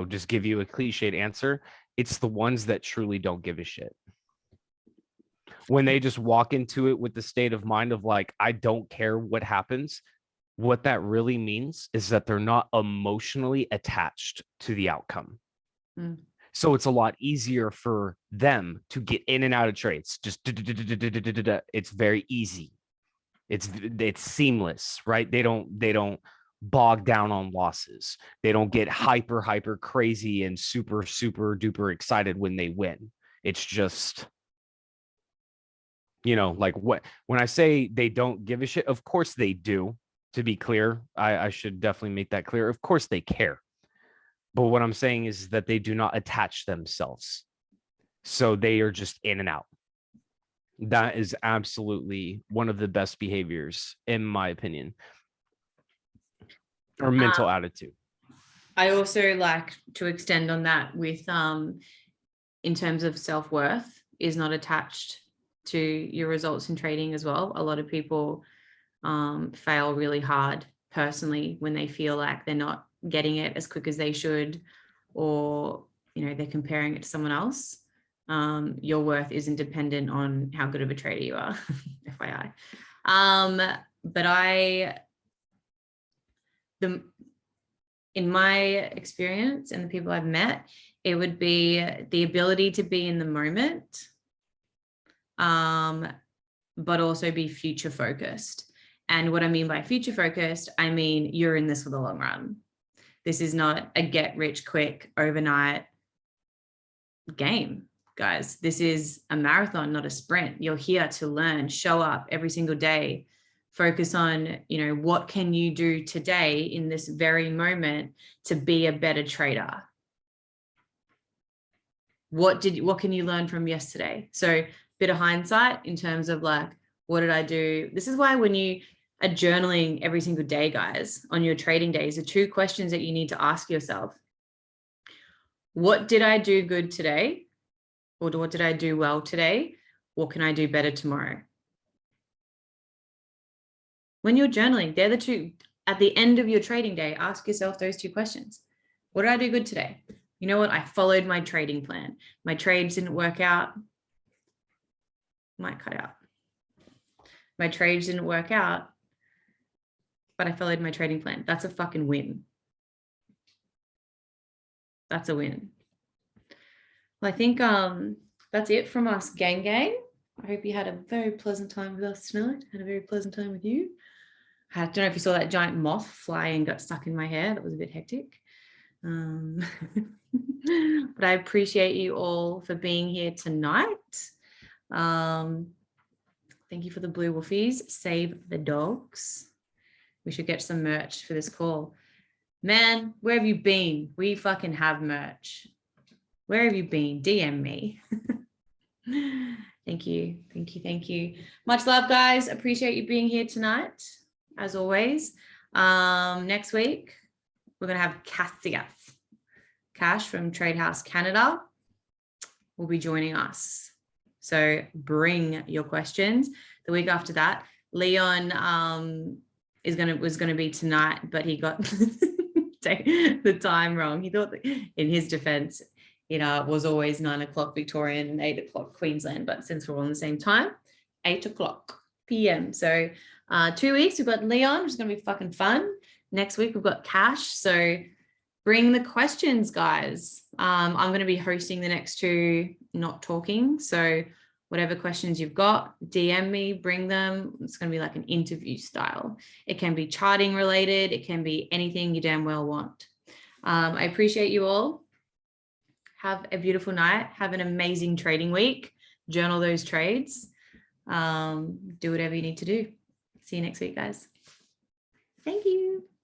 just give you a cliched answer. It's the ones that truly don't give a shit. When they just walk into it with the state of mind of like, I don't care what happens, What that really means is that they're not emotionally attached to the outcome. Mm. So it's a lot easier for them to get in and out of trades. Just it's very easy. It's seamless, right? They don't bog down on losses. They don't get hyper crazy and super duper excited when they win. It's just, like, what when I say they don't give a shit, of course they do. To be clear, I should definitely make that clear. Of course they care. But what I'm saying is that they do not attach themselves. So they are just in and out. That is absolutely one of the best behaviors, in my opinion, or mental attitude. I also like to extend on that with, in terms of self-worth, is not attached to your results in trading as well. A lot of people fail really hard personally when they feel like they're not getting it as quick as they should, or they're comparing it to someone else. Your worth isn't dependent on how good of a trader you are, FYI. But in my experience and the people I've met, it would be the ability to be in the moment, but also be future focused. And what I mean by future focused, I mean, you're in this for the long run. This is not a get rich quick overnight game, guys. This is a marathon, not a sprint. You're here to learn, show up every single day, focus on, what can you do today in this very moment to be a better trader? What can you learn from yesterday? So bit of hindsight in terms of like, what did I do? This is why when you are journaling every single day, guys, on your trading days, the 2 questions that you need to ask yourself: what did I do good today? Or what did I do well today? What can I do better tomorrow? When you're journaling, they're the 2. At the end of your trading day, ask yourself those 2 questions. What did I do good today? You know what? I followed my trading plan. My trades didn't work out. Might cut out. My trades didn't work out, but I followed my trading plan. That's a fucking win. That's a win. Well, I think that's it from us, gang. I hope you had a very pleasant time with us tonight. Had a very pleasant time with you. I don't know if you saw that giant moth fly and got stuck in my hair. That was a bit hectic. But I appreciate you all for being here tonight. Thank you for the blue wolfies. Save the dogs. We should get some merch for this call. Man, where have you been? We fucking have merch. Where have you been? DM me. Thank you. Much love, guys. Appreciate you being here tonight, as always. Next week, we're going to have Cash from Tradehouse Canada will be joining us. So bring your questions. The week after that, Leon was going to be tonight, but he got the time wrong. He thought that, in his defense, it was always 9 o'clock Victorian and 8 o'clock Queensland, but since we're on the same time, 8 o'clock p.m. So 2 weeks, we've got Leon, which is going to be fucking fun. Next week, we've got Cash. So bring the questions, guys. I'm going to be hosting the next 2, not talking. So whatever questions you've got, DM me, bring them. It's going to be like an interview style. It can be charting related. It can be anything you damn well want. I appreciate you all. Have a beautiful night. Have an amazing trading week. Journal those trades. Do whatever you need to do. See you next week, guys. Thank you.